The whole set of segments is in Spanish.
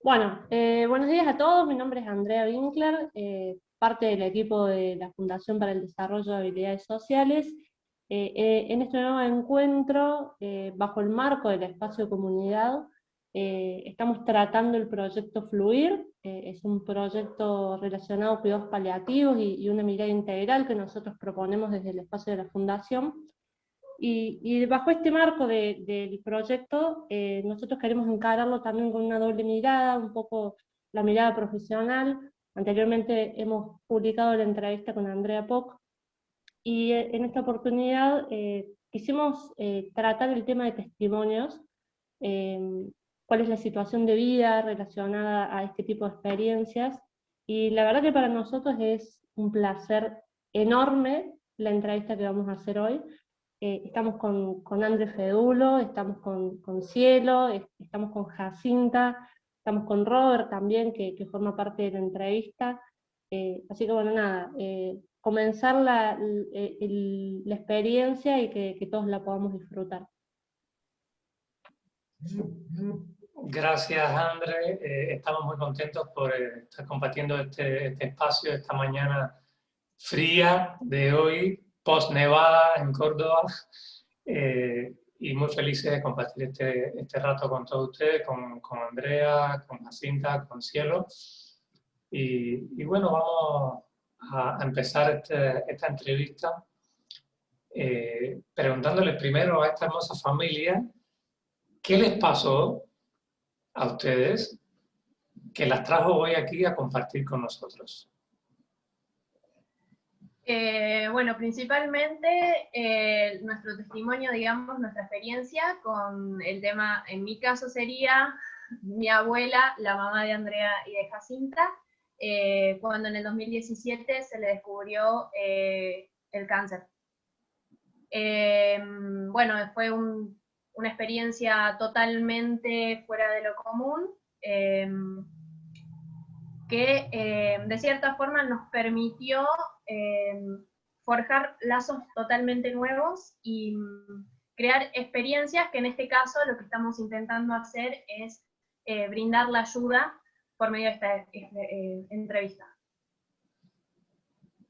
Buenos días a todos, mi nombre es Andrea Winkler, parte del equipo de la Fundación para el Desarrollo de Habilidades Sociales. En este nuevo encuentro, bajo el marco del espacio de comunidad, estamos tratando el proyecto Fluir. Es un proyecto relacionado a cuidados paliativos y una mirada integral que nosotros proponemos desde el espacio de la Fundación. Y bajo este marco del proyecto, nosotros queremos encararlo también con una doble mirada, un poco la mirada profesional. Anteriormente hemos publicado la entrevista con Andrea Poc, y en esta oportunidad quisimos tratar el tema de testimonios, eh, cuál es la situación de vida relacionada a este tipo de experiencias, y la verdad que para nosotros es un placer enorme la entrevista que vamos a hacer hoy. Estamos con André Fedulo, estamos con Cielo, estamos con Jacinta, estamos con Robert también, que forma parte de la entrevista. Así que bueno, nada, comenzar la experiencia y que todos la podamos disfrutar. Gracias, André. Estamos muy contentos por estar compartiendo este espacio esta mañana fría de hoy, post-nevada en Córdoba, y muy felices de compartir este rato con todos ustedes, con Andrea, con Jacinta, con Cielo. Y bueno, vamos a empezar esta entrevista preguntándoles primero a esta hermosa familia qué les pasó a ustedes que las trajo hoy aquí a compartir con nosotros. Bueno, principalmente nuestro testimonio, digamos, nuestra experiencia con el tema, en mi caso sería mi abuela, la mamá de Andrea y de Jacinta, cuando en el 2017 se le descubrió el cáncer. Bueno, fue una experiencia totalmente fuera de lo común, que de cierta forma nos permitió forjar lazos totalmente nuevos y crear experiencias que en este caso lo que estamos intentando hacer es brindar la ayuda por medio de esta entrevista.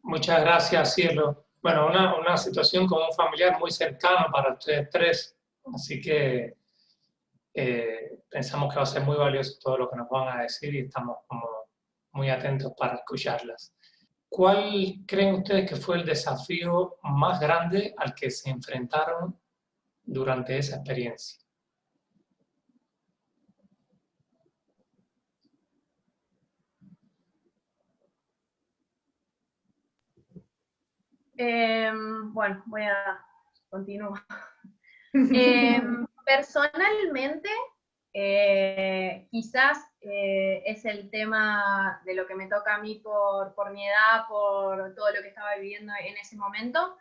Muchas gracias, Cielo. Bueno, una situación con un familiar muy cercano para ustedes tres, así que pensamos que va a ser muy valioso todo lo que nos van a decir y estamos como muy atentos para escucharlas. ¿Cuál creen ustedes que fue el desafío más grande al que se enfrentaron durante esa experiencia? Bueno, voy a continuar. Personalmente, quizás es el tema de lo que me toca a mí por mi edad, por todo lo que estaba viviendo en ese momento,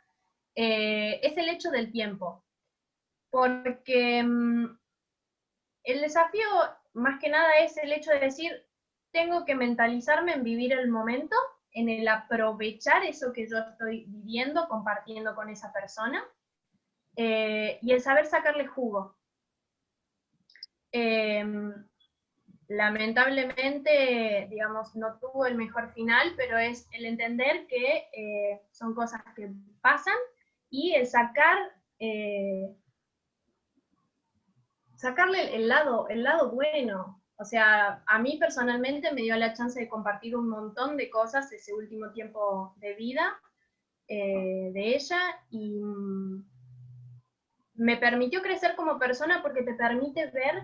es el hecho del tiempo. Porque el desafío, más que nada, es el hecho de decir, tengo que mentalizarme en vivir el momento, en el aprovechar eso que yo estoy viviendo, compartiendo con esa persona, y el saber sacarle jugo. Lamentablemente, digamos, no tuvo el mejor final, pero es el entender que son cosas que pasan y el sacarle el lado bueno. O sea, a mí personalmente me dio la chance de compartir un montón de cosas ese último tiempo de vida de ella, y me permitió crecer como persona porque te permite ver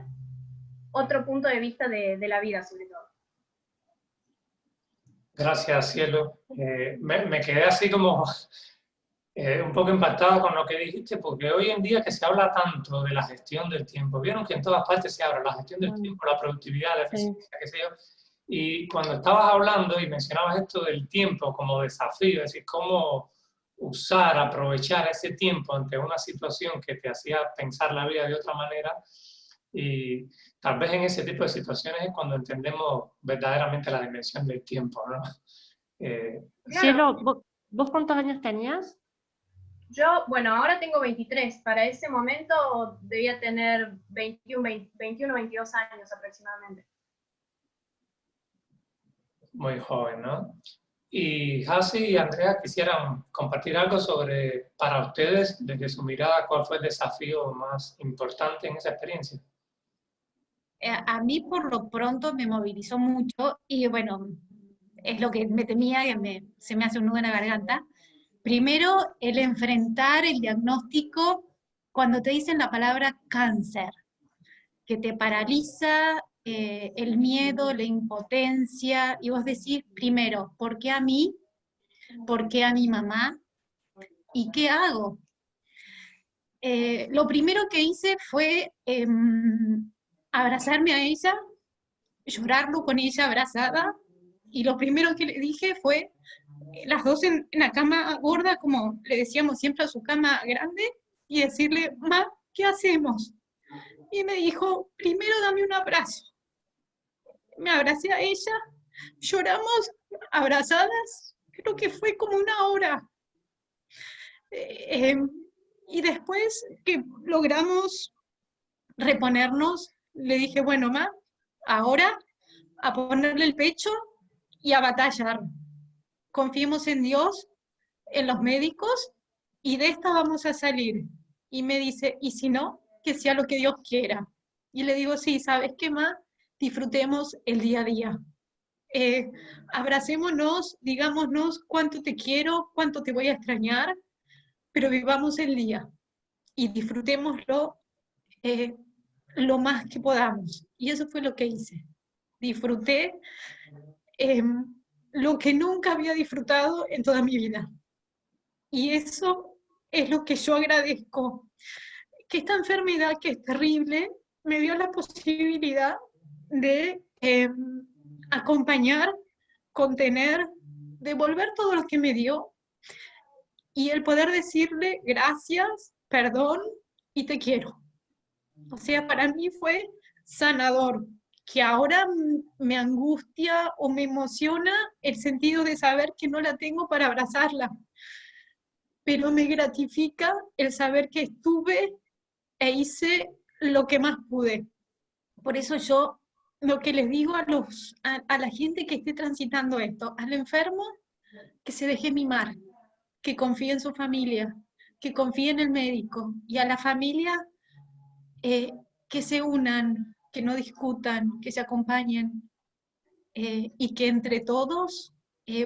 otro punto de vista de la vida, sobre todo. Gracias, Cielo. Me quedé así como un poco impactado con lo que dijiste, porque hoy en día que se habla tanto de la gestión del tiempo, vieron que en todas partes se habla la gestión del tiempo, la productividad, la eficiencia, qué sé yo, y cuando estabas hablando y mencionabas esto del tiempo como desafío, es decir, cómo usar, aprovechar ese tiempo ante una situación que te hacía pensar la vida de otra manera, y tal vez en ese tipo de situaciones es cuando entendemos verdaderamente la dimensión del tiempo, ¿no? Cielo, ¿vos cuántos años tenías? Yo, bueno, ahora tengo 23. Para ese momento debía tener 21, 22 años aproximadamente. muy joven, ¿no? Y Hasi y Andrea quisieran compartir algo sobre, para ustedes, desde su mirada, ¿cuál fue el desafío más importante en esa experiencia? A mí por lo pronto me movilizó mucho y bueno, es lo que me temía, que se me hace un nudo en la garganta. Primero, el enfrentar el diagnóstico cuando te dicen la palabra cáncer, que te paraliza el miedo, la impotencia, y vos decís, primero, ¿por qué a mí? ¿Por qué a mi mamá? ¿Y qué hago? Lo primero que hice fue abrazarme a ella, llorarlo con ella abrazada, y lo primero que le dije fue, las dos en la cama gorda, como le decíamos siempre a su cama grande, y decirle, ma, ¿qué hacemos? Y me dijo, primero dame un abrazo. Me abracé a ella, lloramos abrazadas, creo que fue como una hora. Y después que logramos reponernos, le dije, bueno, ma, ahora a ponerle el pecho y a batallar. Confiemos en Dios, en los médicos, y de esta vamos a salir. Y me dice, y si no, que sea lo que Dios quiera. Y le digo, sí, ¿sabes qué más? Disfrutemos el día a día. Abracémonos, digámonos cuánto te quiero, cuánto te voy a extrañar, pero vivamos el día y disfrutémoslo lo más que podamos. Y eso fue lo que hice. Disfruté lo que nunca había disfrutado en toda mi vida. Y eso es lo que yo agradezco. Que esta enfermedad, que es terrible, me dio la posibilidad de acompañar, contener, devolver todo lo que me dio y el poder decirle gracias, perdón y te quiero. O sea, para mí fue sanador, que ahora me angustia o me emociona el sentido de saber que no la tengo para abrazarla, pero me gratifica el saber que estuve e hice lo que más pude. Por eso yo lo que les digo a la gente que esté transitando esto, al enfermo, que se deje mimar, que confíe en su familia, que confíe en el médico, y a la familia que se unan, que no discutan, que se acompañen, y que entre todos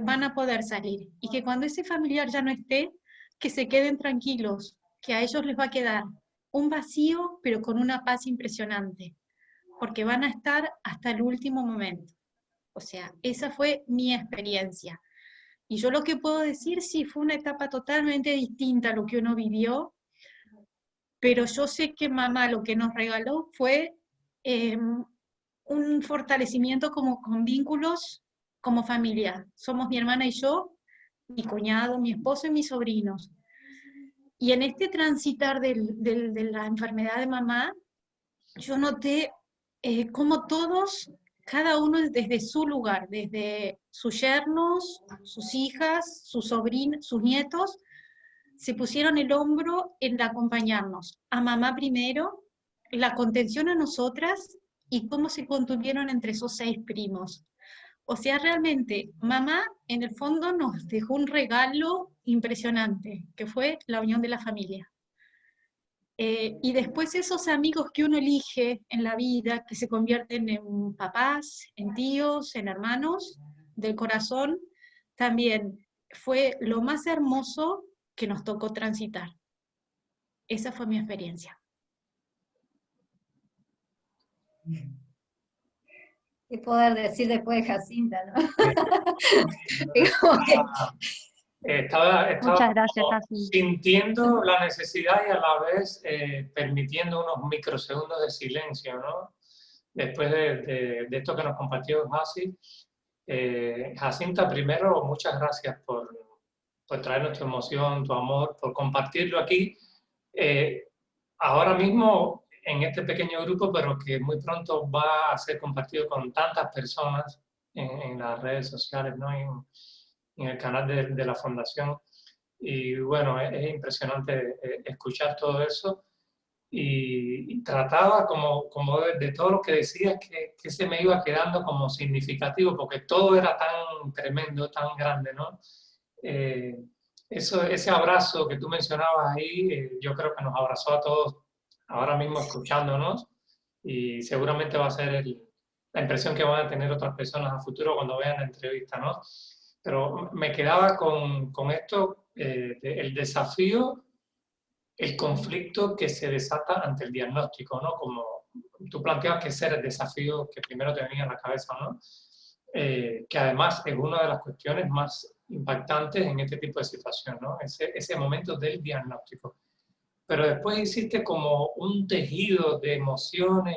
van a poder salir. Y que cuando ese familiar ya no esté, que se queden tranquilos, que a ellos les va a quedar un vacío, pero con una paz impresionante, porque van a estar hasta el último momento. O sea, esa fue mi experiencia. Y yo lo que puedo decir, sí, fue una etapa totalmente distinta a lo que uno vivió, pero yo sé que mamá lo que nos regaló fue un fortalecimiento como con vínculos como familia. Somos mi hermana y yo, mi cuñado, mi esposo y mis sobrinos. Y en este transitar de la enfermedad de mamá, yo noté cómo todos, cada uno desde su lugar, desde sus yernos, sus hijas, sus sobrinos, sus nietos, se pusieron el hombro en acompañarnos. A mamá primero, la contención a nosotras y cómo se contuvieron entre esos 6 primos. O sea, realmente, mamá en el fondo nos dejó un regalo impresionante, que fue la unión de la familia. Y después esos amigos que uno elige en la vida, que se convierten en papás, en tíos, en hermanos del corazón, también fue lo más hermoso que nos tocó transitar. Esa fue mi experiencia. ¿Qué poder decir después de Jacinta, no? Estaba Muchas gracias, Jacinta. sintiendo la necesidad y a la vez permitiendo unos microsegundos de silencio, ¿no? Después de esto que nos compartió Hasi. Jacinta, primero, muchas gracias por traernos tu emoción, tu amor, por compartirlo aquí. Ahora mismo en este pequeño grupo, pero que muy pronto va a ser compartido con tantas personas en las redes sociales, ¿no? En el canal de la Fundación. Y bueno, es impresionante escuchar todo eso. y trataba como de todo lo que decías que se me iba quedando como significativo, porque todo era tan tremendo, tan grande, ¿no? Ese abrazo que tú mencionabas ahí, yo creo que nos abrazó a todos ahora mismo escuchándonos, y seguramente va a ser la impresión que van a tener otras personas a futuro cuando vean la entrevista, ¿no? Pero me quedaba con esto, el desafío, el conflicto que se desata ante el diagnóstico, ¿no? Como tú planteabas que ese era el desafío que primero te venía a la cabeza, ¿no? Que además es una de las cuestiones más impactantes en este tipo de situación, ¿no? Ese momento del diagnóstico. Pero después hiciste como un tejido de emociones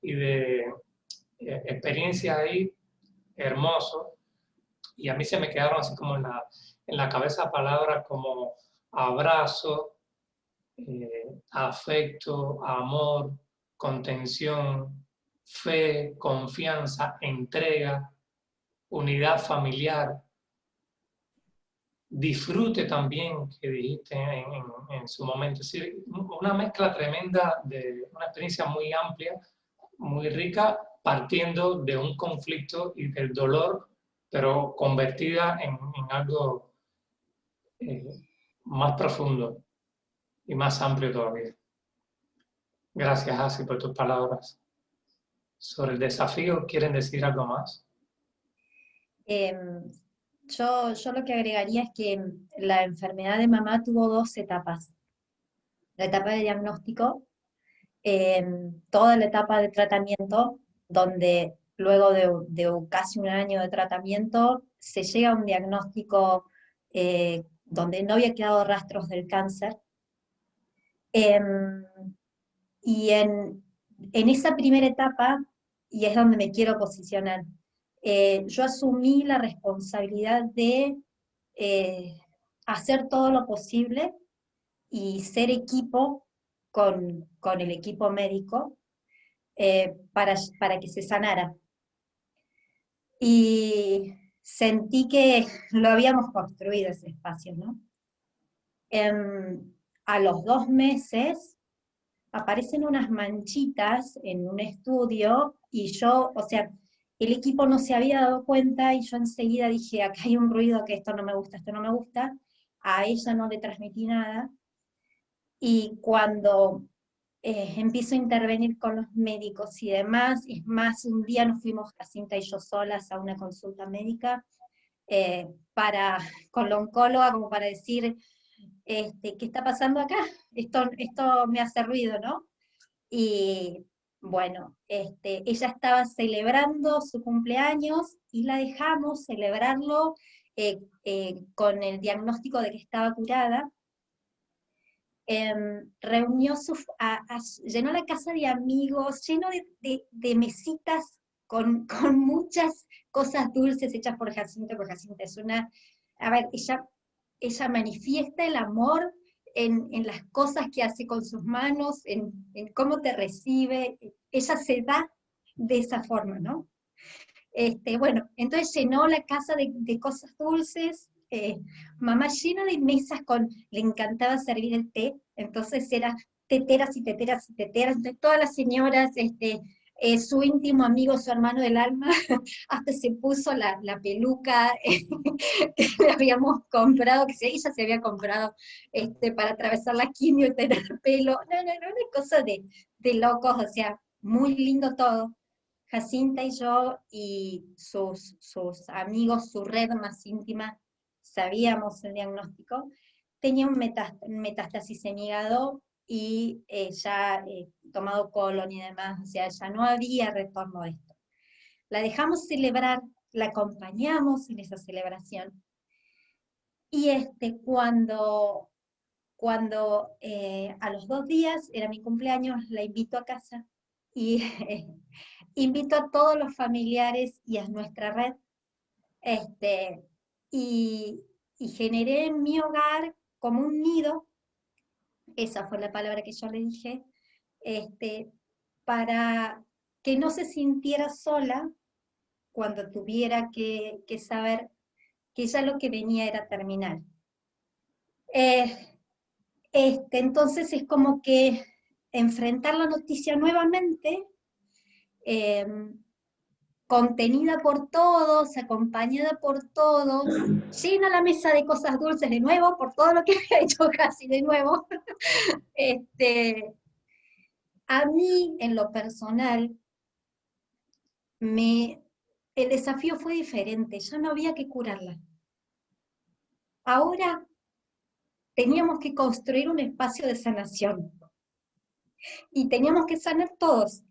y de experiencias ahí hermoso, y a mí se me quedaron así como en la cabeza palabras como abrazo, afecto, amor, contención, fe, confianza, entrega, unidad familiar, disfrute también, que dijiste en su momento. Es decir, una mezcla tremenda de una experiencia muy amplia, muy rica, partiendo de un conflicto y del dolor, pero convertida en algo más profundo y más amplio todavía. Gracias, Asi, por tus palabras. Sobre el desafío, ¿quieren decir algo más? Yo lo que agregaría es que la enfermedad de mamá tuvo 2 etapas. La etapa de diagnóstico, toda la etapa de tratamiento, donde luego de casi un año de tratamiento se llega a un diagnóstico donde no había quedado rastros del cáncer. Y en esa primera etapa, y es donde me quiero posicionar, yo asumí la responsabilidad de hacer todo lo posible y ser equipo con el equipo médico para que se sanara. Y sentí que lo habíamos construido ese espacio, ¿no? A los 2 meses aparecen unas manchitas en un estudio y yo, o sea, el equipo no se había dado cuenta y yo enseguida dije, acá hay un ruido, que esto no me gusta, esto no me gusta. A ella no le transmití nada. Y cuando empiezo a intervenir con los médicos y demás, es más, un día nos fuimos Jacinta y yo solas a una consulta médica con la oncóloga, como para decir, ¿qué está pasando acá? Esto me hace ruido, ¿no? Y bueno, ella estaba celebrando su cumpleaños y la dejamos celebrarlo con el diagnóstico de que estaba curada. Llenó la casa de amigos, lleno de mesitas con muchas cosas dulces hechas por Jacinta, porque Jacinta es una, a ver, ella manifiesta el amor en las cosas que hace con sus manos, en cómo te recibe, ella se da de esa forma, ¿no? Bueno, entonces llenó la casa de cosas dulces, mamá llena de mesas le encantaba servir el té, entonces era teteras y teteras y teteras, entonces todas las señoras, su íntimo amigo, su hermano del alma, hasta se puso la peluca que le habíamos comprado, que ella se había comprado para atravesar la quimio y tener pelo, no, una cosa de locos, o sea, muy lindo todo. Jacinta y yo y sus amigos, su red más íntima, sabíamos el diagnóstico, tenía un metástasis en hígado y ya tomado colon y demás, o sea, ya no había retorno de esto. La dejamos celebrar, la acompañamos en esa celebración, y cuando a los 2 días, era mi cumpleaños, la invito a casa, y invito a todos los familiares y a nuestra red, y generé en mi hogar como un nido, esa fue la palabra que yo le dije, para que no se sintiera sola cuando tuviera que saber que ya lo que venía era terminal. Entonces es como que enfrentar la noticia nuevamente, contenida por todos, acompañada por todos, llena la mesa de cosas dulces de nuevo, por todo lo que había hecho casi de nuevo. A mí, en lo personal, el desafío fue diferente, ya no había que curarla. Ahora teníamos que construir un espacio de sanación, y teníamos que sanar todos.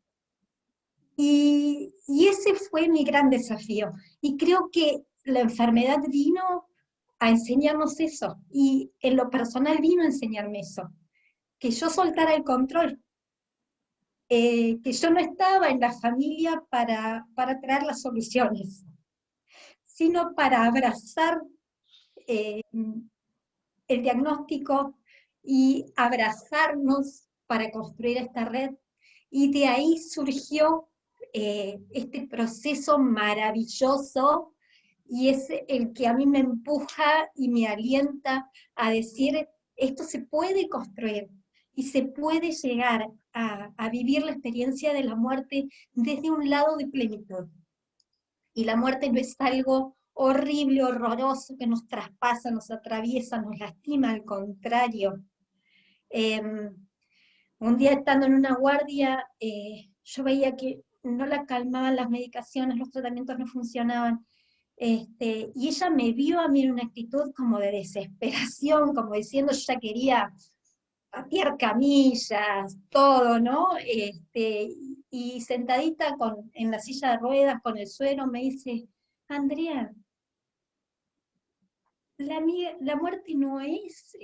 Y ese fue mi gran desafío. Y creo que la enfermedad vino a enseñarnos eso. Y en lo personal vino a enseñarme eso. Que yo soltara el control. Que yo no estaba en la familia para traer las soluciones, sino para abrazar el diagnóstico y abrazarnos para construir esta red. Y de ahí surgió este proceso maravilloso, y es el que a mí me empuja y me alienta a decir, esto se puede construir, y se puede llegar a vivir la experiencia de la muerte desde un lado de plenitud. Y la muerte no es algo horrible, horroroso, que nos traspasa, nos atraviesa, nos lastima, al contrario. Un día estando en una guardia, yo veía que no la calmaban las medicaciones, los tratamientos no funcionaban, y ella me vio a mí en una actitud como de desesperación, como diciendo, yo ya quería patear camillas, todo, ¿no? Y sentadita en la silla de ruedas, con el suero, me dice, Andrea, la muerte no es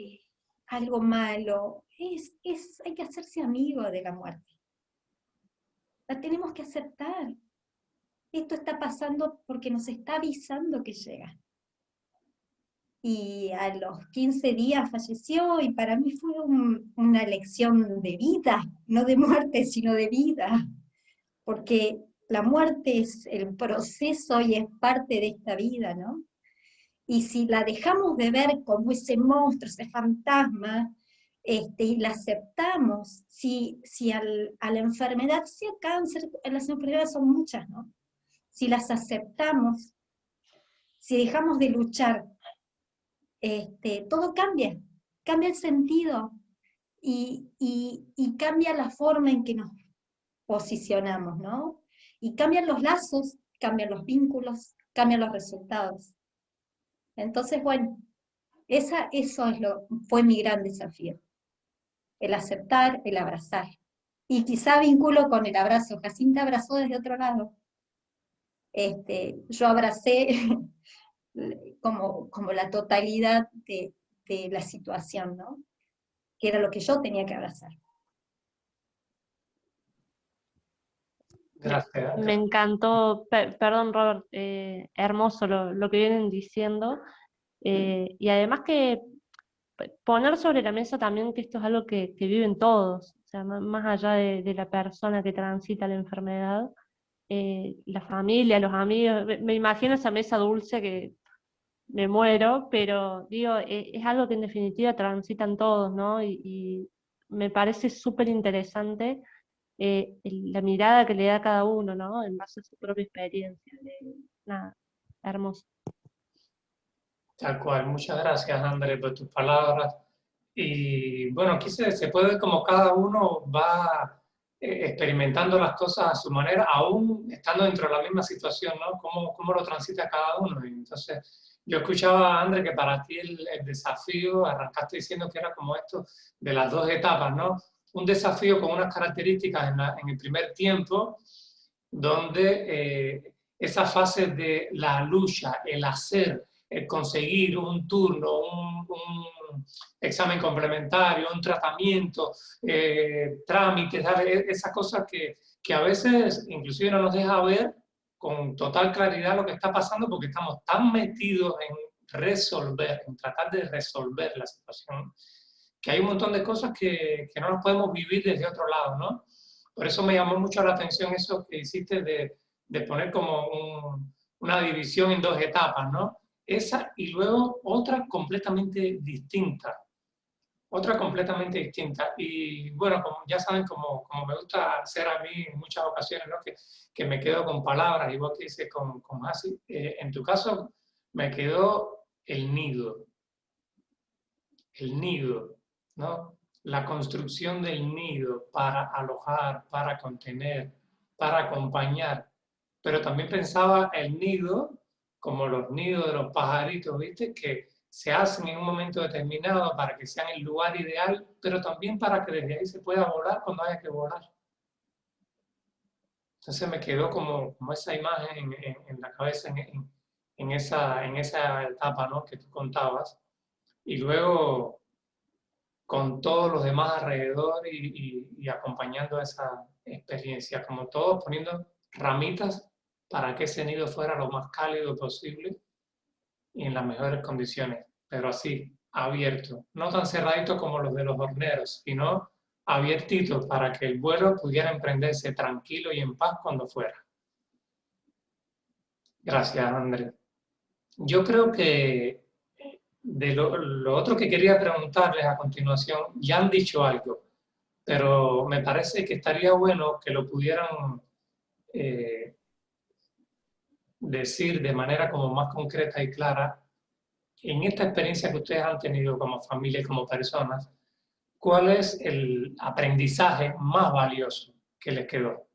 algo malo, hay que hacerse amigo de la muerte. La tenemos que aceptar. Esto está pasando porque nos está avisando que llega. Y a los 15 días falleció, y para mí fue una lección de vida, no de muerte, sino de vida. Porque la muerte es el proceso y es parte de esta vida, ¿no? Y si la dejamos de ver como ese monstruo, ese fantasma, y la aceptamos, si a la enfermedad, sea cáncer, las enfermedades son muchas, ¿no? Si las aceptamos, si dejamos de luchar, todo cambia el sentido, y cambia la forma en que nos posicionamos, ¿no? Y cambian los lazos, cambian los vínculos, cambian los resultados. Entonces, bueno, fue mi gran desafío. El aceptar, el abrazar. Y quizá vinculo con el abrazo. Jacinta abrazó desde otro lado. Yo abracé como la totalidad de la situación, ¿no? Que era lo que yo tenía que abrazar. Gracias. Me encantó, perdón Robert, hermoso lo que vienen diciendo, y además que poner sobre la mesa también que esto es algo que viven todos, o sea, más allá de la persona que transita la enfermedad, la familia, los amigos, me imagino esa mesa dulce que me muero, pero digo, es algo que en definitiva transitan todos, ¿no? Y me parece súper interesante la mirada que le da a cada uno, ¿no? En base a su propia experiencia. Nada, hermoso. Tal cual, muchas gracias, André, por tus palabras. Y bueno, aquí se puede ver como cada uno va experimentando las cosas a su manera, aún estando dentro de la misma situación, ¿no? Cómo lo transita cada uno. Y entonces, yo escuchaba, André, que para ti el desafío, arrancaste diciendo que era como esto de las dos etapas, ¿no? Un desafío con unas características en el primer tiempo, donde esa fase de la lucha, el hacer, conseguir un turno, un examen complementario, un tratamiento, trámites, esas cosas que a veces inclusive no nos deja ver con total claridad lo que está pasando, porque estamos tan metidos en resolver, en tratar de resolver la situación, que hay un montón de cosas que no las podemos vivir desde otro lado, ¿no? Por eso me llamó mucho la atención eso que hiciste de poner como una división en dos etapas, ¿no? Esa y luego otra completamente distinta. Otra completamente distinta. Y bueno, como ya saben, como me gusta hacer a mí en muchas ocasiones, ¿no? Que me quedo con palabras, igual que hice con Asi. En tu caso, me quedó el nido, ¿no? La construcción del nido para alojar, para contener, para acompañar. Pero también pensaba el nido como los nidos de los pajaritos, ¿viste? Que se hacen en un momento determinado para que sean el lugar ideal, pero también para que desde ahí se pueda volar cuando haya que volar. Entonces me quedó como esa imagen en la cabeza en esa etapa, ¿no? Que tú contabas. Y luego con todos los demás alrededor y acompañando esa experiencia, como todos poniendo ramitas para que ese nido fuera lo más cálido posible y en las mejores condiciones, pero así, abierto, no tan cerradito como los de los horneros, sino abiertito para que el vuelo pudiera emprenderse tranquilo y en paz cuando fuera. Gracias, Andrés. Yo creo que de lo otro que quería preguntarles a continuación, ya han dicho algo, pero me parece que estaría bueno que lo pudieran decir de manera como más concreta y clara, en esta experiencia que ustedes han tenido como familia y como personas, ¿cuál es el aprendizaje más valioso que les quedó?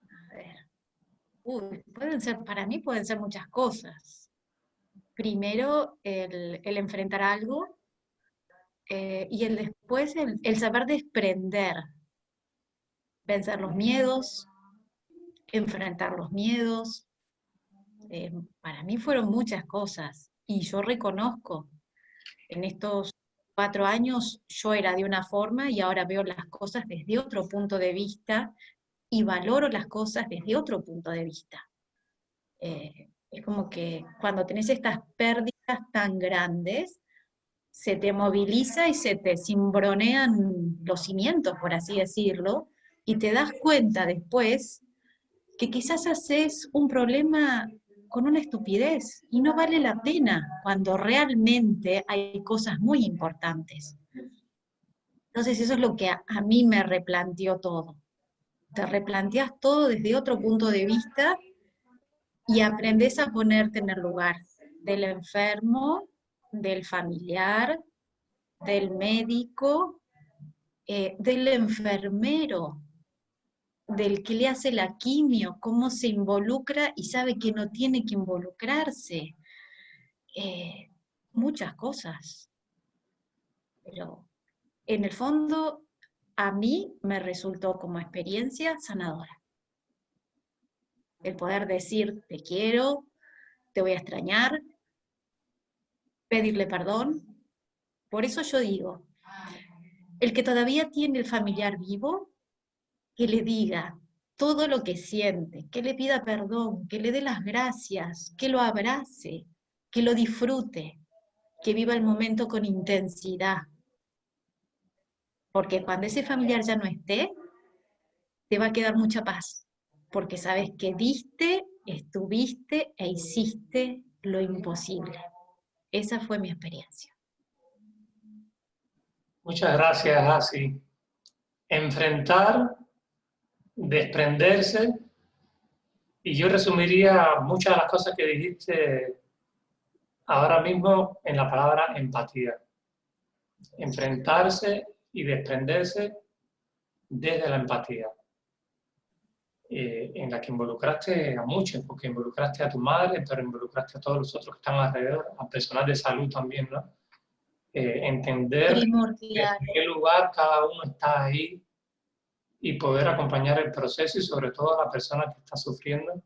A ver. Para mí pueden ser muchas cosas. Primero, el enfrentar algo, y después el saber desprender, vencer los miedos, enfrentar los miedos. Para mí fueron muchas cosas, y yo reconozco, en estos 4 años yo era de una forma y ahora veo las cosas desde otro punto de vista y valoro las cosas desde otro punto de vista. Es como que cuando tenés estas pérdidas tan grandes, se te moviliza y se te cimbronean los cimientos, por así decirlo, y te das cuenta después que quizás haces un problema con una estupidez y no vale la pena cuando realmente hay cosas muy importantes. Entonces eso es lo que a mí me replanteó todo. Te replanteas todo desde otro punto de vista y aprendes a ponerte en el lugar del enfermo, del familiar, del médico, del enfermero, del que le hace la quimio, cómo se involucra y sabe que no tiene que involucrarse. Muchas cosas. Pero en el fondo, a mí me resultó como experiencia sanadora. El poder decir, te quiero, te voy a extrañar, pedirle perdón. Por eso yo digo, el que todavía tiene el familiar vivo, que le diga todo lo que siente, que le pida perdón, que le dé las gracias, que lo abrace, que lo disfrute, que viva el momento con intensidad. Porque cuando ese familiar ya no esté, te va a quedar mucha paz, porque sabes que diste, estuviste e hiciste lo imposible. Esa fue mi experiencia. Muchas gracias, Asi. Enfrentar, desprenderse, y yo resumiría muchas de las cosas que dijiste ahora mismo en la palabra empatía. Enfrentarse y desprenderse desde la empatía, en la que involucraste a muchos, porque involucraste a tu madre, pero involucraste a todos los otros que están alrededor, a personas de salud también, ¿no? Entender Primordial. en qué lugar cada uno está ahí y poder acompañar el proceso y sobre todo a la persona que está sufriendo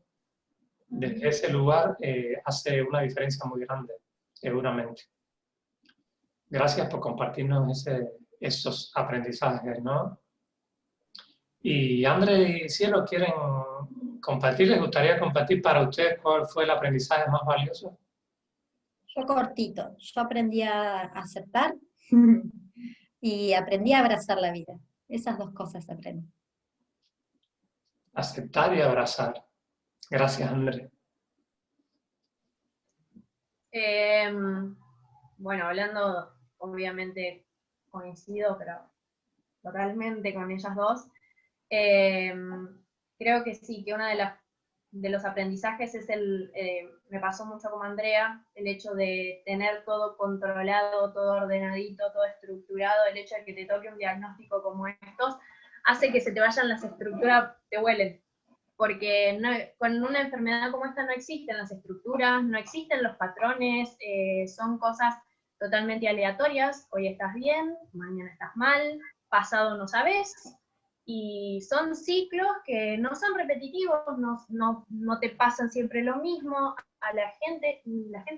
desde ese lugar hace una diferencia muy grande, seguramente. Gracias por compartirnos esos aprendizajes, ¿no? Y André y Cielo, ¿quieren compartir? ¿Les gustaría compartir para ustedes cuál fue el aprendizaje más valioso? Yo cortito, yo aprendí a aceptar y aprendí a abrazar la vida. Esas dos cosas aprendí. aceptar y abrazar. Gracias, André. Bueno, hablando, obviamente coincido, pero totalmente con ellas dos. Creo que sí, que una de los aprendizajes es me pasó mucho como Andrea, el hecho de tener todo controlado, todo ordenadito, todo estructurado, el hecho de que te toque un diagnóstico como estos, hace que se te vayan las estructuras, te huelen. Porque con una enfermedad como esta no existen las estructuras, no existen los patrones, son cosas totalmente aleatorias. Hoy estás bien, mañana estás mal, pasado no sabes, y son ciclos que no son repetitivos, no te pasan siempre lo mismo, a la gente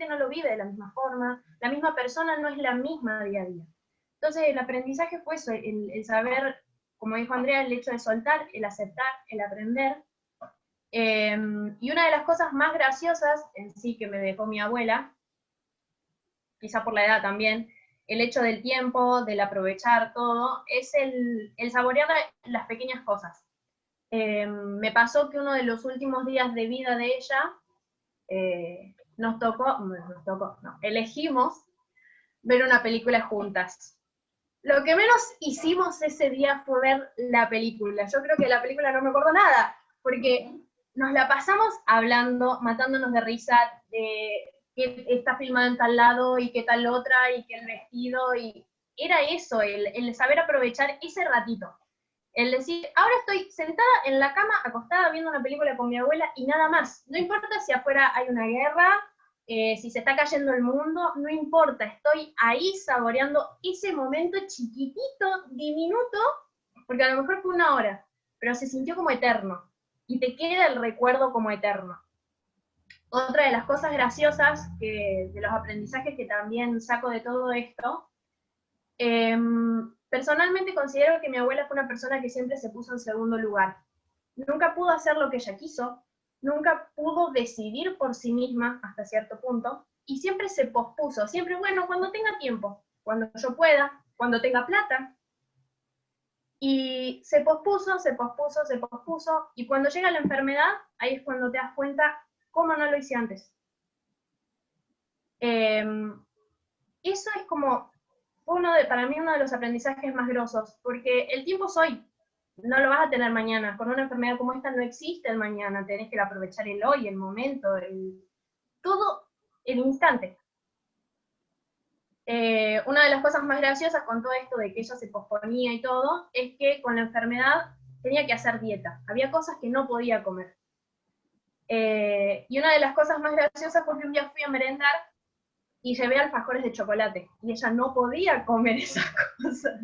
no lo vive de la misma forma, la misma persona no es la misma día a día. Entonces el aprendizaje fue eso, el saber, como dijo Andrea, el hecho de soltar, el aceptar, el aprender. Y una de las cosas más graciosas en sí que me dejó mi abuela, quizá por la edad también, el hecho del tiempo, del aprovechar todo, es el saborear las pequeñas cosas. Me pasó que uno de los últimos días de vida de ella, elegimos ver una película juntas. Lo que menos hicimos ese día fue ver la película. Yo creo que de la película no me acuerdo nada, porque nos la pasamos hablando, matándonos de risa, de que está filmado en tal lado y que tal otra, y que el vestido, y era eso, el saber aprovechar ese ratito. El decir, ahora estoy sentada en la cama, acostada, viendo una película con mi abuela y nada más. No importa si afuera hay una guerra, si se está cayendo el mundo, no importa, estoy ahí saboreando ese momento chiquitito, diminuto, porque a lo mejor fue 1 hora, pero se sintió como eterno, y te queda el recuerdo como eterno. Otra de las cosas graciosas, de los aprendizajes que también saco de todo esto, personalmente considero que mi abuela fue una persona que siempre se puso en segundo lugar. Nunca pudo hacer lo que ella quiso, nunca pudo decidir por sí misma hasta cierto punto, y siempre se pospuso, siempre, bueno, cuando tenga tiempo, cuando yo pueda, cuando tenga plata. Y se pospuso, y cuando llega la enfermedad, ahí es cuando te das cuenta cómo no lo hice antes. Eso es como, para mí, uno de los aprendizajes más grosos, porque el tiempo es hoy, no lo vas a tener mañana. Con una enfermedad como esta no existe el mañana, tenés que aprovechar el hoy, el momento, todo el instante. Una de las cosas más graciosas con todo esto de que ella se posponía y todo, es que con la enfermedad tenía que hacer dieta. Había cosas que no podía comer. Y una de las cosas más graciosas fue que un día fui a merendar y llevé alfajores de chocolate, y ella no podía comer esas cosas.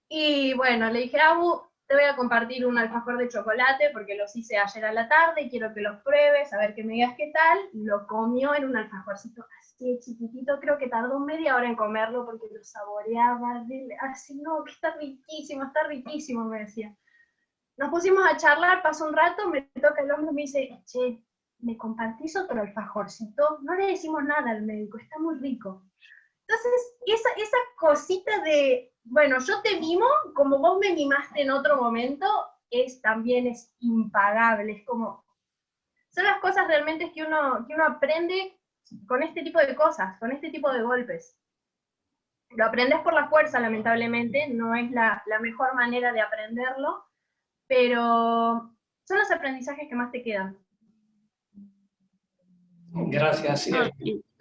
Y bueno, le dije, Abu, te voy a compartir un alfajor de chocolate, porque los hice ayer a la tarde y quiero que los pruebes, a ver que me digas qué tal. Lo comió en un alfajorcito así de chiquitito, creo que tardó media hora en comerlo, porque lo saboreaba, así, no, que está riquísimo, me decía. Nos pusimos a charlar, pasó un rato, me toca el hombro y me dice, che, ¿me compartís otro alfajorcito? No le decimos nada al médico, está muy rico. Entonces, esa cosita de, bueno, yo te mimo como vos me mimaste en otro momento, también es impagable, es como, son las cosas realmente que uno aprende con este tipo de cosas, con este tipo de golpes. Lo aprendes por la fuerza, lamentablemente, no es la mejor manera de aprenderlo, pero son los aprendizajes que más te quedan. Gracias, Cielo.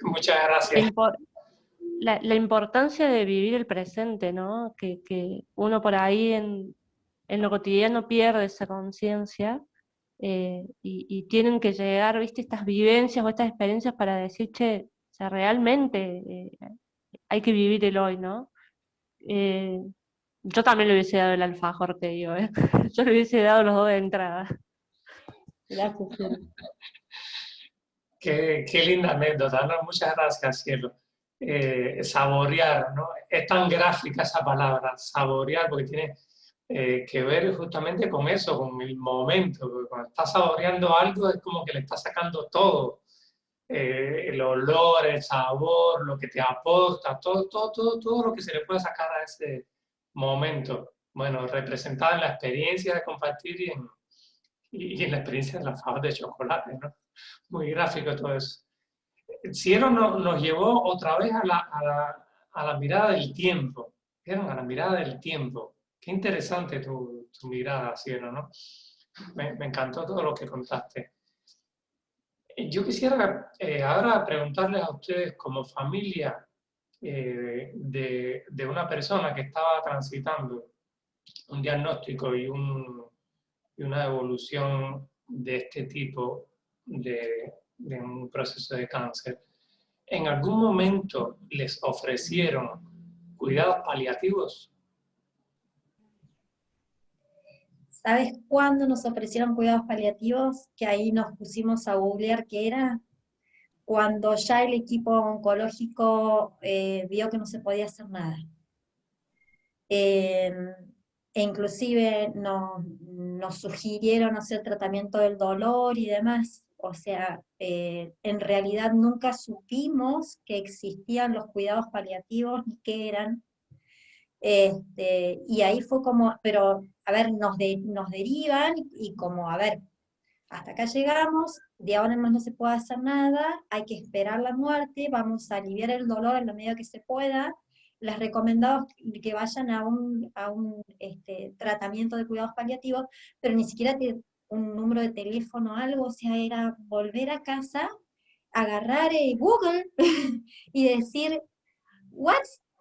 Muchas gracias. La importancia de vivir el presente, ¿no? Que uno por ahí en lo cotidiano pierde esa conciencia, y tienen que llegar, ¿viste? Estas vivencias o estas experiencias para decir, che, o sea, realmente hay que vivir el hoy, ¿no? Yo también le hubiese dado el alfajor, te digo, ¿eh? Yo le hubiese dado los 2 de entrada. Gracias, Cielo. Qué linda anécdota, ¿no? Muchas gracias, Cielo. Saborear, ¿no? Es tan gráfica esa palabra, saborear, porque tiene que ver justamente con eso, con el momento. Porque cuando estás saboreando algo es como que le estás sacando todo. El olor, el sabor, lo que te aporta, todo lo que se le puede sacar a ese momento. Bueno, representada en la experiencia de compartir y en la experiencia de las fabas de chocolate, ¿no? Muy gráfico todo eso. Cielo nos llevó otra vez a la mirada del tiempo, ¿vieron? A la mirada del tiempo. Qué interesante tu mirada, Cielo, ¿no? Me encantó todo lo que contaste. Yo quisiera ahora preguntarles a ustedes como familia de una persona que estaba transitando un diagnóstico y una evolución de este tipo de un proceso de cáncer. ¿En algún momento les ofrecieron cuidados paliativos? ¿Sabes cuándo nos ofrecieron cuidados paliativos? Que ahí nos pusimos a googlear qué era. Cuando ya el equipo oncológico vio que no se podía hacer nada. E inclusive nos sugirieron hacer tratamiento del dolor y demás. O sea, en realidad nunca supimos que existían los cuidados paliativos ni qué eran. Y ahí fue como, pero a ver, nos derivan y como, a ver, hasta acá llegamos, de ahora en más no se puede hacer nada, hay que esperar la muerte, vamos a aliviar el dolor en la medida que se pueda. Les recomendamos que vayan a un tratamiento de cuidados paliativos, pero ni siquiera un número de teléfono o algo, o sea, era volver a casa, agarrar Google y decir,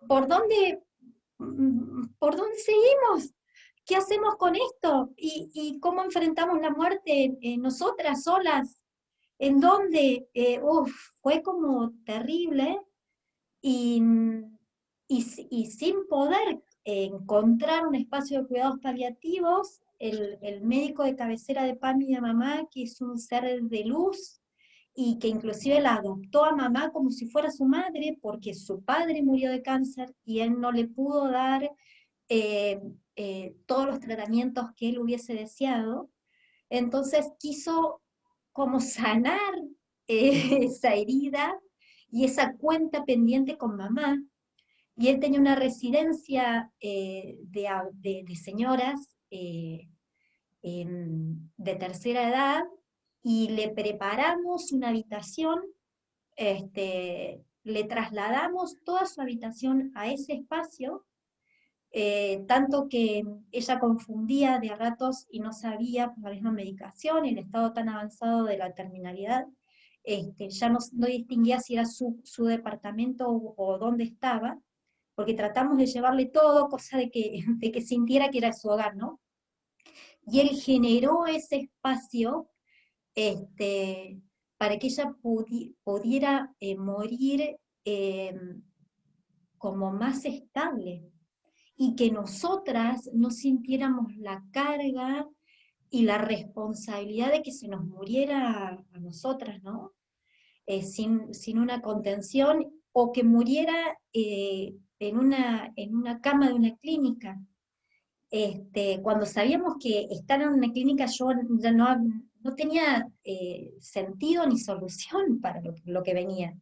¿por dónde seguimos? ¿Qué hacemos con esto? ¿Y cómo enfrentamos la muerte nosotras solas? ¿En dónde? Fue como terrible y sin poder encontrar un espacio de cuidados paliativos, el médico de cabecera de Pami y de mamá, que es un ser de luz, y que inclusive la adoptó a mamá como si fuera su madre, porque su padre murió de cáncer y él no le pudo dar todos los tratamientos que él hubiese deseado. Entonces quiso como sanar esa herida y esa cuenta pendiente con mamá. Y él tenía una residencia de señoras de tercera edad, y le preparamos una habitación, le trasladamos toda su habitación a ese espacio, tanto que ella confundía de a ratos y no sabía por la misma medicación, el estado tan avanzado de la terminalidad, ya no distinguía si era su departamento o dónde estaba, porque tratamos de llevarle todo, cosa de que sintiera que era su hogar, ¿no? Y él generó ese espacio para que ella pudiera morir como más estable, y que nosotras no sintiéramos la carga y la responsabilidad de que se nos muriera a nosotras, ¿no? Sin una contención, o que muriera en una cama de una clínica. Cuando sabíamos que estar en una clínica yo ya no tenía sentido ni solución para lo que venía.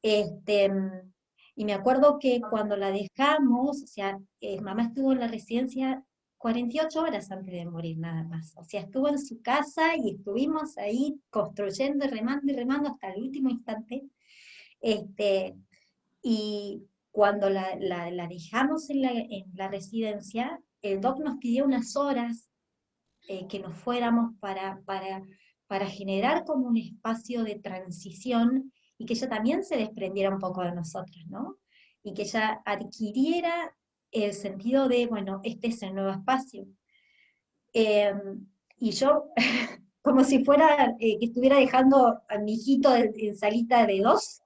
Y me acuerdo que cuando la dejamos, o sea, mamá estuvo en la residencia 48 horas antes de morir nada más. O sea, estuvo en su casa y estuvimos ahí construyendo y remando hasta el último instante. Y cuando la dejamos en la residencia, el doc nos pidió unas horas que nos fuéramos para generar como un espacio de transición, y que ella también se desprendiera un poco de nosotras, ¿no? Y que ella adquiriera el sentido de, bueno, este es el nuevo espacio. Y yo, como si fuera que estuviera dejando a mi hijito en salita de 2,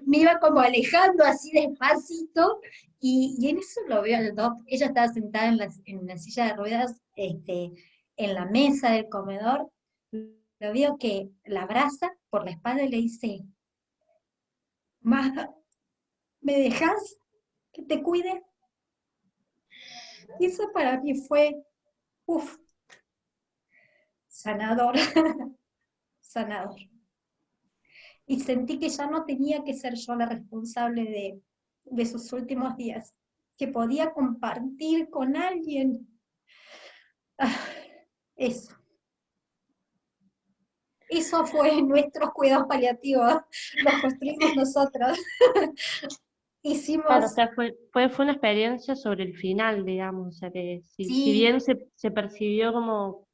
me iba como alejando así despacito, y en eso lo veo al doc. Ella estaba sentada en la silla de ruedas, en la mesa del comedor. Lo veo que la abraza por la espalda y le dice, "Ma, ¿me dejas que te cuide?". Y eso para mí fue, sanador, sanador. Y sentí que ya no tenía que ser yo la responsable de sus últimos días, que podía compartir con alguien Eso. Eso fue nuestros cuidados paliativos, los construimos nosotros. Hicimos, Claro, o sea, fue una experiencia sobre el final, digamos, o sea que si sí, bien se percibió como,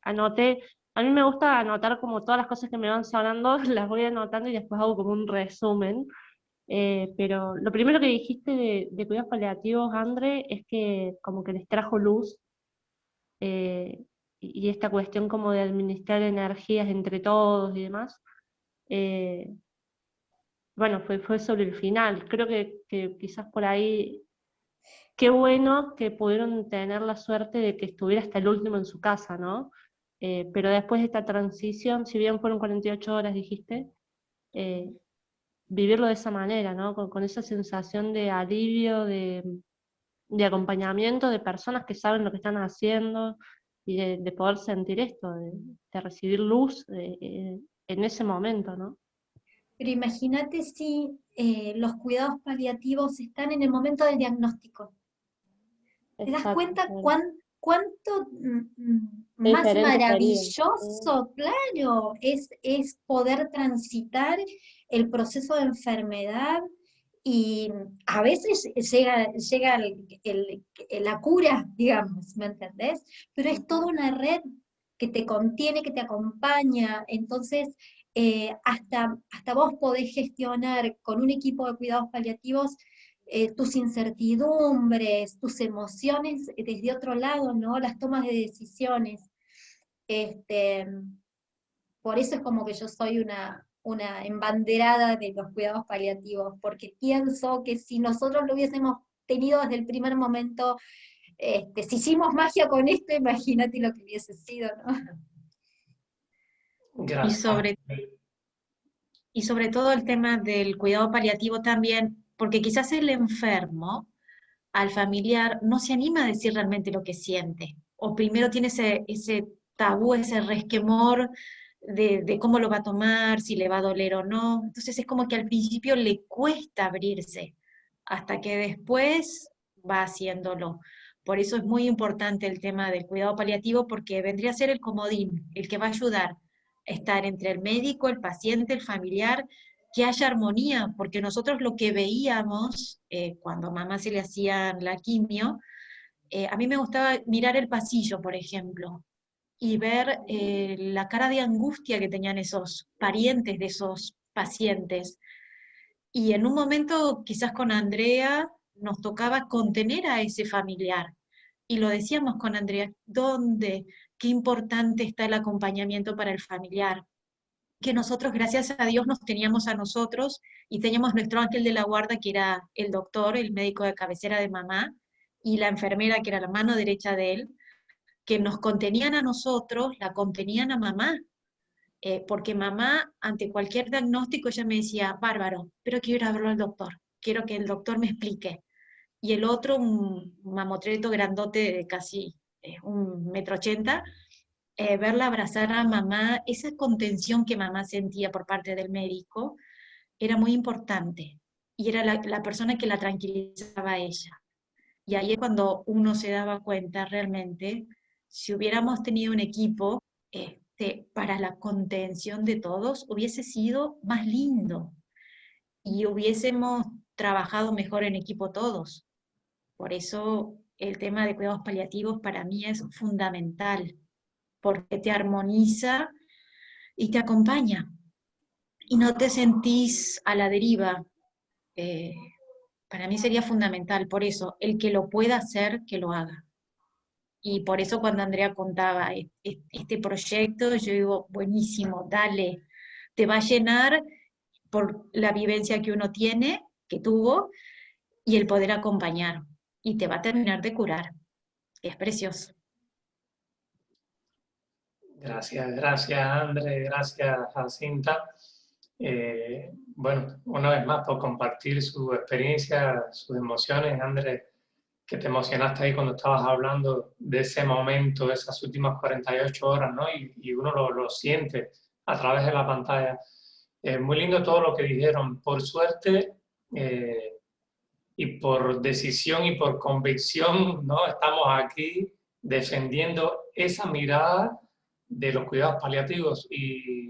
anoté, a mí me gusta anotar como todas las cosas que me van sonando, las voy anotando y después hago como un resumen, pero lo primero que dijiste de cuidados paliativos, André, es que como que les trajo luz, y esta cuestión como de administrar energías entre todos y demás. eh, bueno, fue sobre el final. Creo que quizás por ahí, qué bueno que pudieron tener la suerte de que estuviera hasta el último en su casa, ¿no? Pero después de esta transición, si bien fueron 48 horas, dijiste, eh, vivirlo de esa manera, ¿no? Con esa sensación de alivio, de acompañamiento, de personas que saben lo que están haciendo y de poder sentir esto, de recibir luz en ese momento, ¿no? pero imagínate si los cuidados paliativos están en el momento del diagnóstico. ¿Te das Exacto. cuenta cuánto Qué más diferente sería. maravilloso, claro, es poder transitar el proceso de enfermedad y a veces llega la cura, digamos, ¿me entendés? Pero es toda una red que te contiene, que te acompaña, entonces hasta vos podés gestionar con un equipo de cuidados paliativos tus incertidumbres, tus emociones desde otro lado, ¿no? Las tomas de decisiones. Este, por eso es como que yo soy una embanderada de los cuidados paliativos, porque pienso que si nosotros lo hubiésemos tenido desde el primer momento, si hicimos magia con esto, imagínate lo que hubiese sido, ¿no? Y Gracias. sobre todo el tema del cuidado paliativo también, porque quizás el enfermo, al familiar, no se anima a decir realmente lo que siente, o primero tiene ese tabú, ese resquemor de cómo lo va a tomar, si le va a doler o no. Entonces es como que al principio le cuesta abrirse, hasta que después va haciéndolo. Por eso es muy importante el tema del cuidado paliativo, porque vendría a ser el comodín, el que va a ayudar a estar entre el médico, el paciente, el familiar, que haya armonía, porque nosotros lo que veíamos cuando a mamá se le hacían la quimio, a mí me gustaba mirar el pasillo, por ejemplo, y ver la cara de angustia que tenían esos parientes de esos pacientes. Y en un momento, quizás con Andrea, nos tocaba contener a ese familiar. Y lo decíamos con Andrea, ¿dónde? Qué importante está el acompañamiento para el familiar. Que nosotros, gracias a Dios, nos teníamos a nosotros y teníamos nuestro ángel de la guarda, que era el doctor, el médico de cabecera de mamá, y la enfermera, que era la mano derecha de él, que nos contenían a nosotros, la contenían a mamá, porque mamá, ante cualquier diagnóstico, ella me decía, bárbaro, pero quiero ir a verlo al doctor, quiero que el doctor me explique. Y el otro, un mamotreto grandote de casi 1,80 m, verla abrazar a mamá, esa contención que mamá sentía por parte del médico, era muy importante. Y era la persona que la tranquilizaba a ella. Y ahí es cuando uno se daba cuenta realmente, si hubiéramos tenido un equipo para la contención de todos, hubiese sido más lindo y hubiésemos trabajado mejor en equipo todos. Por eso el tema de cuidados paliativos para mí es fundamental, porque te armoniza y te acompaña, y no te sentís a la deriva. Para mí sería fundamental, por eso, el que lo pueda hacer, que lo haga. Y por eso cuando Andrea contaba este proyecto, yo digo, buenísimo, dale, te va a llenar por la vivencia que uno tiene, que tuvo, y el poder acompañar, y te va a terminar de curar. Es precioso. Gracias André, gracias Jacinta. Bueno, una vez más por compartir su experiencia, sus emociones, André, que te emocionaste ahí cuando estabas hablando de ese momento, de esas últimas 48 horas, ¿no? Y uno lo siente a través de la pantalla. Muy lindo todo lo que dijeron. Por suerte y por decisión y por convicción, ¿no? Estamos aquí defendiendo esa mirada de los cuidados paliativos. Y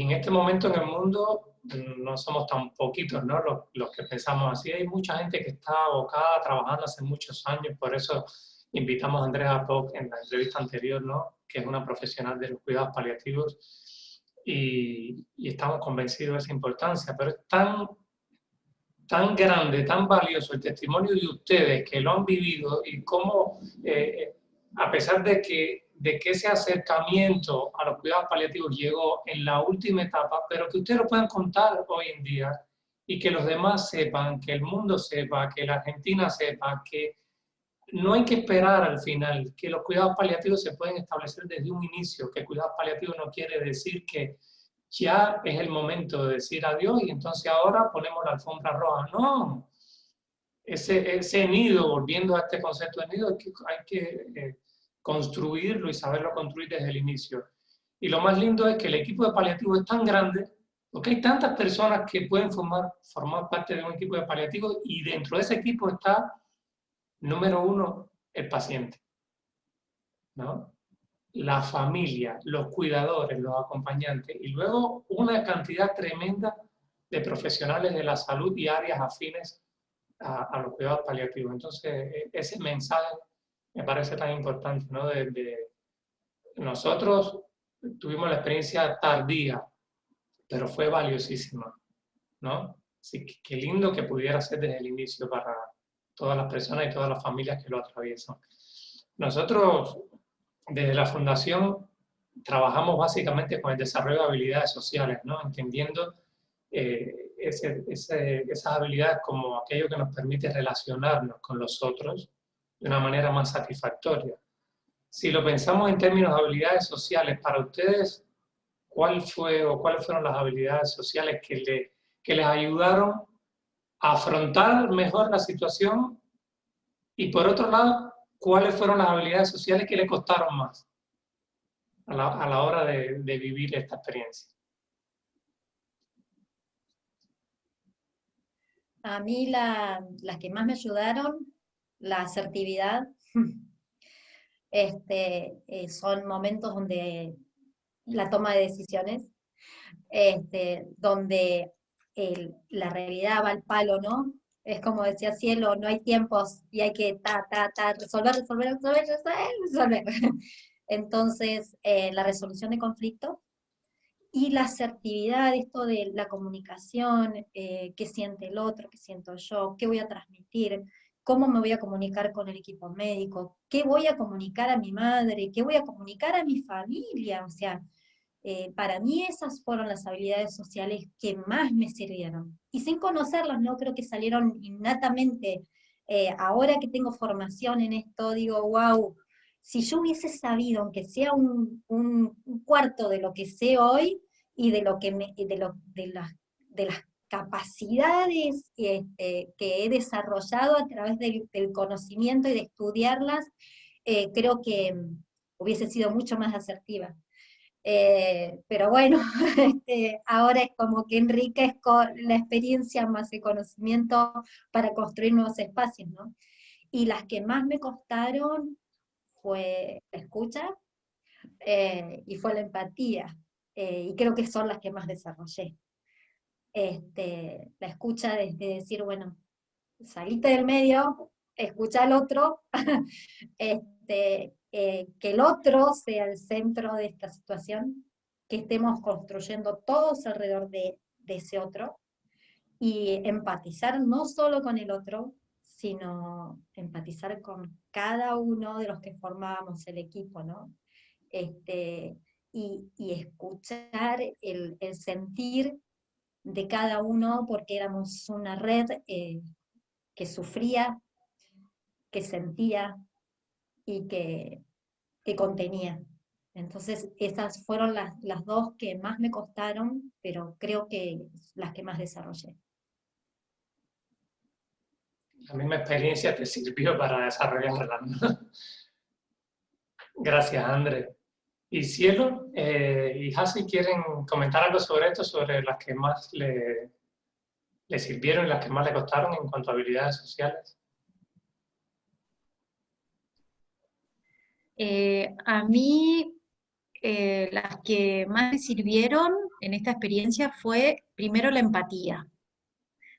en este momento en el mundo no somos tan poquitos, ¿no? Los que pensamos así. Hay mucha gente que está abocada, trabajando hace muchos años, por eso invitamos a Andrea Poc en la entrevista anterior, ¿no? Que es una profesional de los cuidados paliativos, y estamos convencidos de esa importancia, pero es tan grande, tan valioso el testimonio de ustedes que lo han vivido y cómo, a pesar de que ese acercamiento a los cuidados paliativos llegó en la última etapa, pero que ustedes lo puedan contar hoy en día y que los demás sepan, que el mundo sepa, que la Argentina sepa, que no hay que esperar al final, que los cuidados paliativos se pueden establecer desde un inicio, que cuidados paliativos no quiere decir que ya es el momento de decir adiós y entonces ahora ponemos la alfombra roja. No, ese nido, volviendo a este concepto de nido, hay que construirlo y saberlo construir desde el inicio. Y lo más lindo es que el equipo de paliativo es tan grande, porque hay tantas personas que pueden formar parte de un equipo de paliativo, y dentro de ese equipo está, número uno, el paciente, ¿no? La familia, los cuidadores, los acompañantes, y luego una cantidad tremenda de profesionales de la salud y áreas afines a los cuidados paliativos. Entonces, ese mensaje me parece tan importante, ¿no? Nosotros tuvimos la experiencia tardía, pero fue valiosísima, ¿no? Así que qué lindo que pudiera ser desde el inicio para todas las personas y todas las familias que lo atraviesan. Nosotros, desde la Fundación, trabajamos básicamente con el desarrollo de habilidades sociales, ¿no? Entendiendo esas habilidades como aquello que nos permite relacionarnos con los otros de una manera más satisfactoria. Si lo pensamos en términos de habilidades sociales, para ustedes, ¿cuáles fueron las habilidades sociales que les ayudaron a afrontar mejor la situación? Y por otro lado, ¿cuáles fueron las habilidades sociales que les costaron más a la hora de vivir esta experiencia? A mí las que más me ayudaron, la asertividad, son momentos donde la toma de decisiones, donde la realidad va al palo, ¿no? Es como decía Cielo, no hay tiempos y hay que resolver. Entonces, la resolución de conflictos y la asertividad, esto de la comunicación, qué siente el otro, qué siento yo, qué voy a transmitir, cómo me voy a comunicar con el equipo médico, qué voy a comunicar a mi madre, qué voy a comunicar a mi familia. O sea, para mí esas fueron las habilidades sociales que más me sirvieron. Y sin conocerlas, no creo que salieron innatamente. Ahora que tengo formación en esto, digo, wow, si yo hubiese sabido, aunque sea un cuarto de lo que sé hoy, y de lo que de las capacidades que he desarrollado a través del conocimiento y de estudiarlas, creo que hubiese sido mucho más asertiva. Pero bueno, ahora es como que enriquezco la experiencia más el conocimiento para construir nuevos espacios, ¿no? Y las que más me costaron fue la escucha y fue la empatía, y creo que son las que más desarrollé. La escucha de decir, bueno, salite del medio, escucha al otro, que el otro sea el centro de esta situación, que estemos construyendo todos alrededor de ese otro, y empatizar no solo con el otro, sino empatizar con cada uno de los que formábamos el equipo, ¿no? Y escuchar el sentir de cada uno, porque éramos una red que sufría, que sentía y que contenía. Entonces esas fueron las dos que más me costaron, pero creo que las que más desarrollé. La misma experiencia te sirvió para desarrollarla, ¿no? Gracias, André. Y Cielo y Hasi, ¿quieren comentar algo sobre esto, sobre las que más le sirvieron y las que más le costaron en cuanto a habilidades sociales? A mí, las que más me sirvieron en esta experiencia fue primero la empatía,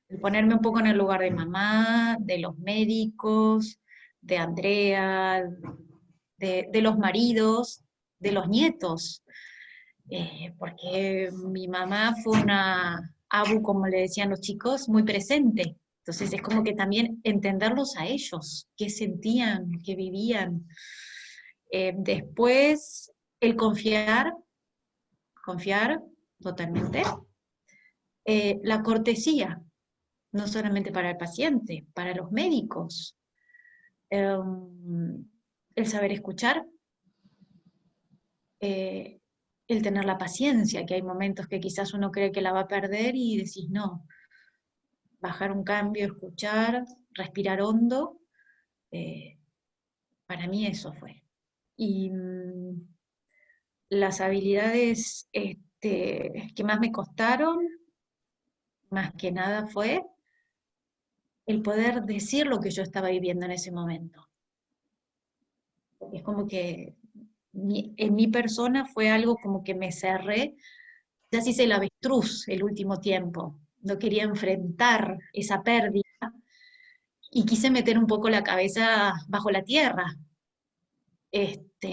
el ponerme un poco en el lugar de mamá, de los médicos, de Andrea, de los maridos, de los nietos, porque mi mamá fue una abu, como le decían los chicos, muy presente. Entonces es como que también entenderlos a ellos, qué sentían, qué vivían. Después, el confiar totalmente. La cortesía, no solamente para el paciente, para los médicos. El saber escuchar, el tener la paciencia, que hay momentos que quizás uno cree que la va a perder y decís no. Bajar un cambio, escuchar, respirar hondo, para mí eso fue. Y las habilidades que más me costaron, más que nada fue el poder decir lo que yo estaba viviendo en ese momento. Porque es como que en mi persona fue algo como que me cerré, ya se hice el avestruz el último tiempo, no quería enfrentar esa pérdida y quise meter un poco la cabeza bajo la tierra,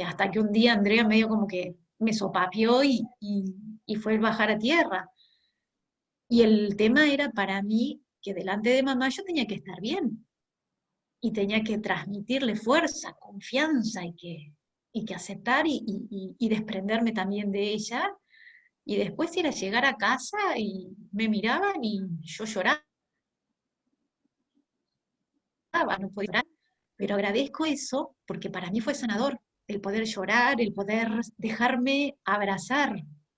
hasta que un día Andrea medio como que me sopapeó y fue el bajar a tierra. Y el tema era para mí que delante de mamá yo tenía que estar bien, y tenía que transmitirle fuerza, confianza, y que aceptar y desprenderme también de ella, y después ir a llegar a casa y me miraban y yo lloraba, no podía llorar, pero agradezco eso porque para mí fue sanador, el poder llorar, el poder dejarme abrazar.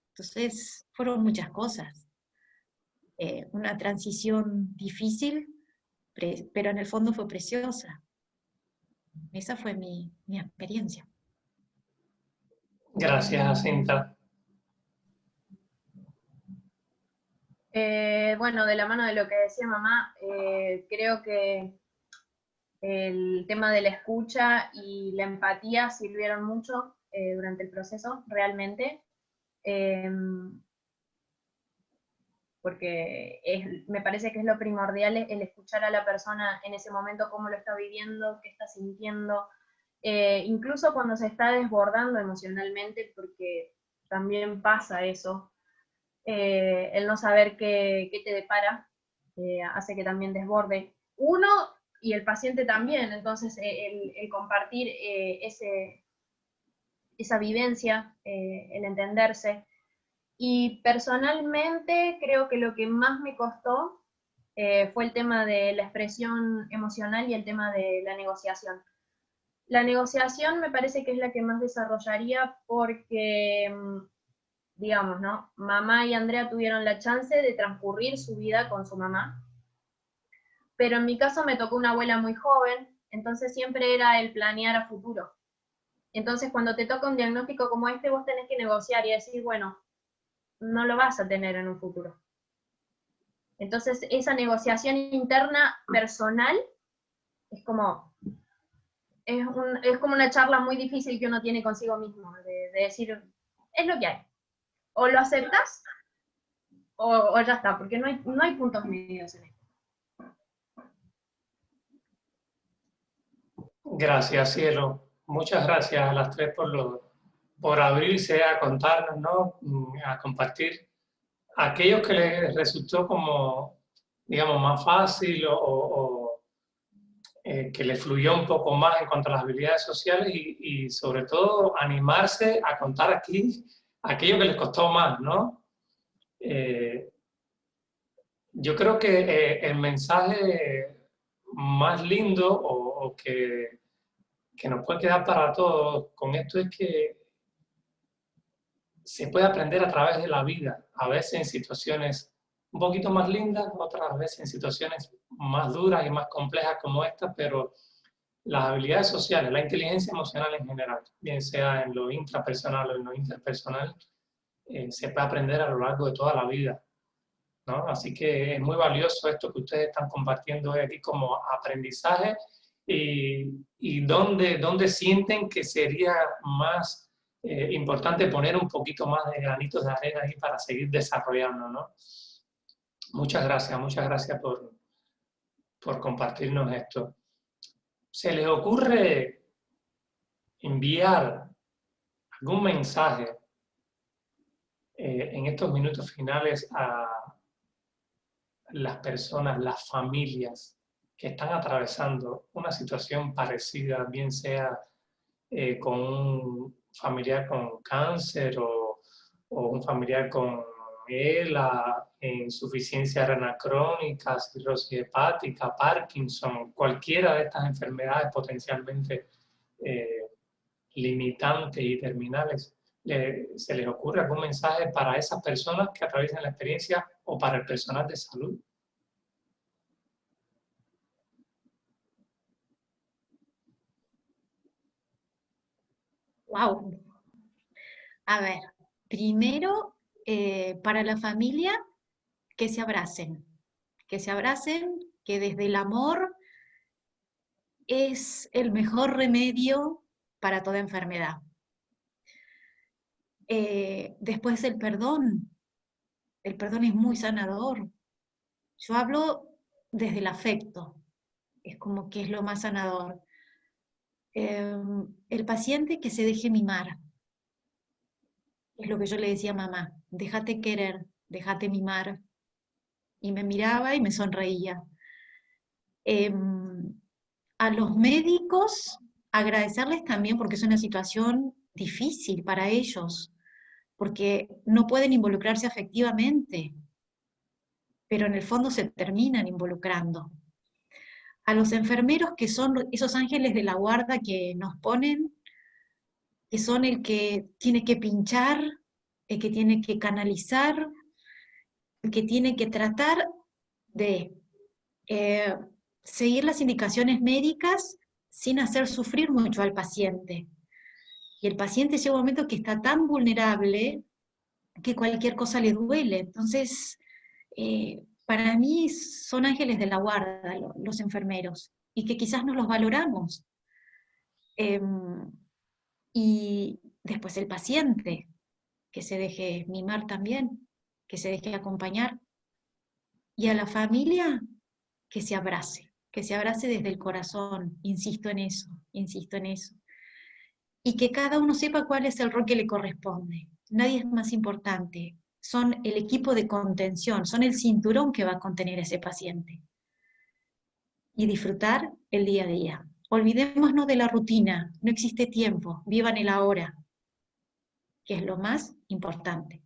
Entonces fueron muchas cosas. Una transición difícil, pero en el fondo fue preciosa. Esa fue mi experiencia. Gracias, Jacinta. Bueno, de la mano de lo que decía mamá, creo que el tema de la escucha y la empatía sirvieron mucho durante el proceso, realmente, porque me parece que es lo primordial el escuchar a la persona en ese momento, cómo lo está viviendo, qué está sintiendo, incluso cuando se está desbordando emocionalmente, porque también pasa eso. El no saber qué te depara hace que también desborde uno y el paciente también. Entonces el compartir esa vivencia, el entenderse. Y personalmente creo que lo que más me costó fue el tema de la expresión emocional y el tema de la negociación. La negociación me parece que es la que más desarrollaría porque digamos, ¿no? Mamá y Andrea tuvieron la chance de transcurrir su vida con su mamá, pero en mi caso me tocó una abuela muy joven, entonces siempre era el planear a futuro. Entonces cuando te toca un diagnóstico como este, vos tenés que negociar y decir, bueno, no lo vas a tener en un futuro. Entonces esa negociación interna personal es como una charla muy difícil que uno tiene consigo mismo, de decir, es lo que hay. O lo aceptas, o ya está, porque no hay puntos medios en esto. Gracias, Cielo. Muchas gracias a las tres por abrirse a contarnos, ¿no? A compartir aquello que les resultó como, digamos, más fácil o que les fluyó un poco más en cuanto a las habilidades sociales y sobre todo animarse a contar aquí aquello que les costó más, ¿no? Yo creo que el mensaje más lindo o que nos puede quedar para todos con esto es que se puede aprender a través de la vida, a veces en situaciones un poquito más lindas, otras veces en situaciones más duras y más complejas como esta, pero las habilidades sociales, la inteligencia emocional en general, bien sea en lo intrapersonal o en lo interpersonal, se puede aprender a lo largo de toda la vida, ¿no? Así que es muy valioso esto que ustedes están compartiendo hoy aquí como aprendizaje y dónde sienten que sería más importante poner un poquito más de granitos de arena ahí para seguir desarrollando, ¿no? Muchas gracias por compartirnos esto. ¿Se les ocurre enviar algún mensaje en estos minutos finales a las personas, las familias que están atravesando una situación parecida, bien sea con un familiar con cáncer o un familiar con ELA, insuficiencia renal crónica, cirrosis hepática, Parkinson, cualquiera de estas enfermedades potencialmente limitantes y terminales? ¿Se les ocurre algún mensaje para esas personas que atraviesan la experiencia o para el personal de salud? Wow. A ver, primero, para la familia, que se abracen, que desde el amor es el mejor remedio para toda enfermedad. Después el perdón es muy sanador. Yo hablo desde el afecto, es como que es lo más sanador. El paciente que se deje mimar, es lo que yo le decía a mamá, déjate querer, déjate mimar. Y me miraba y me sonreía. A los médicos, agradecerles también porque es una situación difícil para ellos, porque no pueden involucrarse afectivamente, pero en el fondo se terminan involucrando. A los enfermeros, que son esos ángeles de la guarda que nos ponen, que son el que tiene que pinchar, el que tiene que canalizar, el que tiene que tratar de seguir las indicaciones médicas sin hacer sufrir mucho al paciente. Y el paciente llega un momento que está tan vulnerable que cualquier cosa le duele. Entonces, para mí son ángeles de la guarda los enfermeros, y que quizás no los valoramos. Y después el paciente, que se deje mimar también, que se deje acompañar. Y a la familia, que se abrace desde el corazón, insisto en eso. Y que cada uno sepa cuál es el rol que le corresponde. Nadie es más importante. Son el equipo de contención, son el cinturón que va a contener a ese paciente. Y disfrutar el día a día. Olvidémonos de la rutina, no existe tiempo, vivan el ahora, que es lo más importante.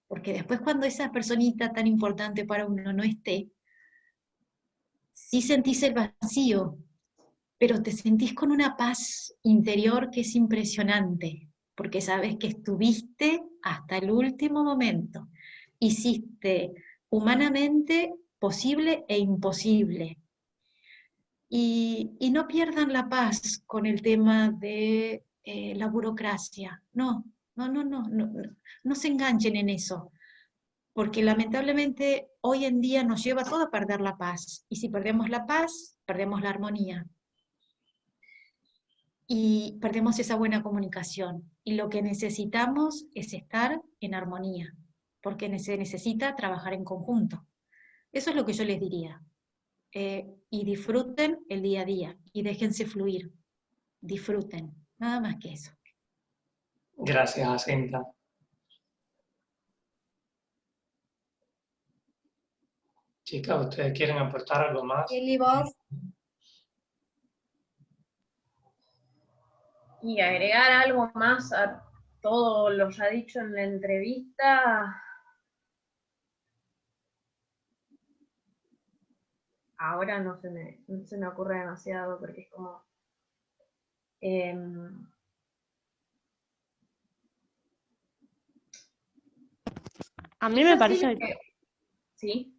Porque después, cuando esa personita tan importante para uno no esté, sí sentís el vacío, pero te sentís con una paz interior que es impresionante, porque sabes que estuviste hasta el último momento, hiciste humanamente posible e imposible. Y no pierdan la paz con el tema de la burocracia, no se enganchen en eso, porque lamentablemente hoy en día nos lleva todo a perder la paz, y si perdemos la paz, perdemos la armonía. Y perdemos esa buena comunicación. Y lo que necesitamos es estar en armonía, porque se necesita trabajar en conjunto. Eso es lo que yo les diría. Y disfruten el día a día, y déjense fluir. Disfruten, nada más que eso. Gracias, Jacinta. Chicas, ¿ustedes quieren aportar algo más? Kelly, vos. Y agregar algo más a todo lo ya dicho en la entrevista. Ahora no se me ocurre demasiado, porque es como... a mí me parece... ¿Sí?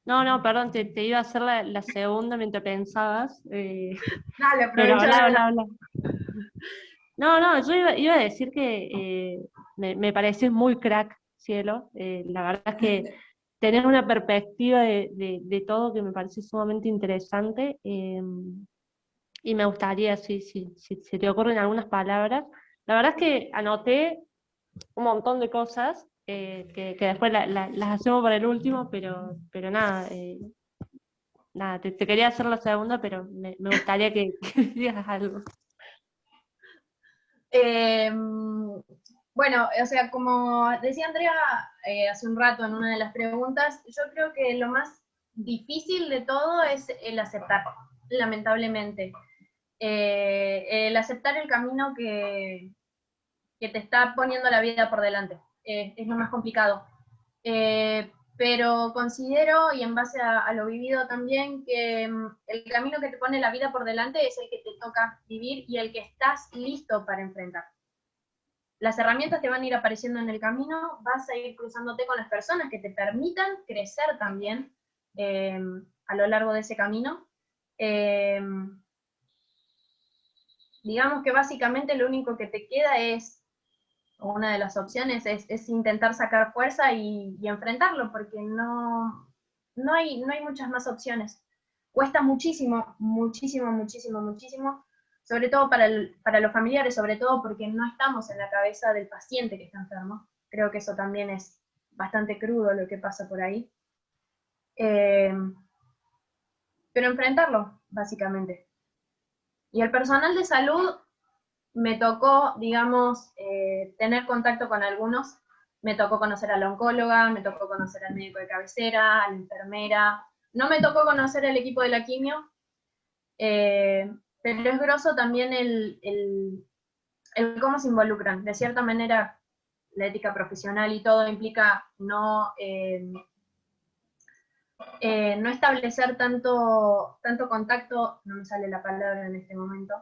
No, perdón, te iba a hacer la segunda mientras pensabas. Dale, Pero aprovecha. habla. No, yo iba a decir que me pareces muy crack, Cielo. La verdad es que tenés una perspectiva de todo que me parece sumamente interesante. y me gustaría, si se te ocurren algunas palabras. La verdad es que anoté un montón de cosas que después las hacemos para el último, pero nada, nada, te quería hacer la segunda, pero me gustaría que, que digas algo. Bueno, o sea, como decía Andrea hace un rato en una de las preguntas, yo creo que lo más difícil de todo es el aceptar, lamentablemente. El aceptar el camino que te está poniendo la vida por delante. Es lo más complicado. Pero considero, y en base a lo vivido también, que el camino que te pone la vida por delante es el que te toca vivir y el que estás listo para enfrentar. Las herramientas te van a ir apareciendo en el camino, vas a ir cruzándote con las personas que te permitan crecer también a lo largo de ese camino. Digamos que básicamente lo único que te queda es, o una de las opciones es intentar sacar fuerza y enfrentarlo, porque no hay muchas más opciones. Cuesta muchísimo, muchísimo, muchísimo, muchísimo, sobre todo para los familiares, sobre todo porque no estamos en la cabeza del paciente que está enfermo. Creo que eso también es bastante crudo lo que pasa por ahí. Pero enfrentarlo, básicamente. Y el personal de salud me tocó, digamos, tener contacto con algunos. Me tocó conocer a la oncóloga, me tocó conocer al médico de cabecera, a la enfermera. No me tocó conocer el equipo de la quimio, pero es grosso también el cómo se involucran. De cierta manera, la ética profesional y todo implica no establecer tanto contacto, no me sale la palabra en este momento,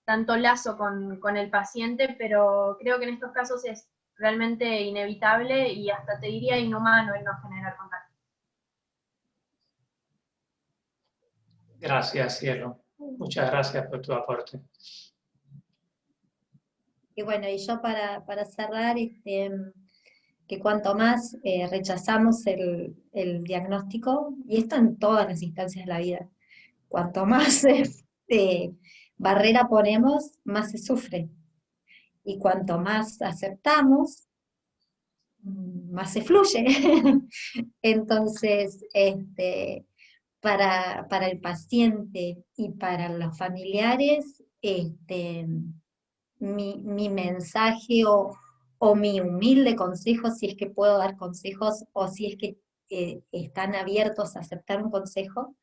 tanto lazo con el paciente, pero creo que en estos casos es realmente inevitable y hasta te diría inhumano el no generar contacto. Gracias, Cielo. Muchas gracias por tu aporte. Y bueno, y yo para cerrar, que cuanto más rechazamos el diagnóstico, y esto en todas las instancias de la vida, cuanto más barrera ponemos, más se sufre. Y cuanto más aceptamos, más se fluye. Entonces, para el paciente y para los familiares, mi mensaje o mi humilde consejo, si es que puedo dar consejos, o si es que están abiertos a aceptar un consejo,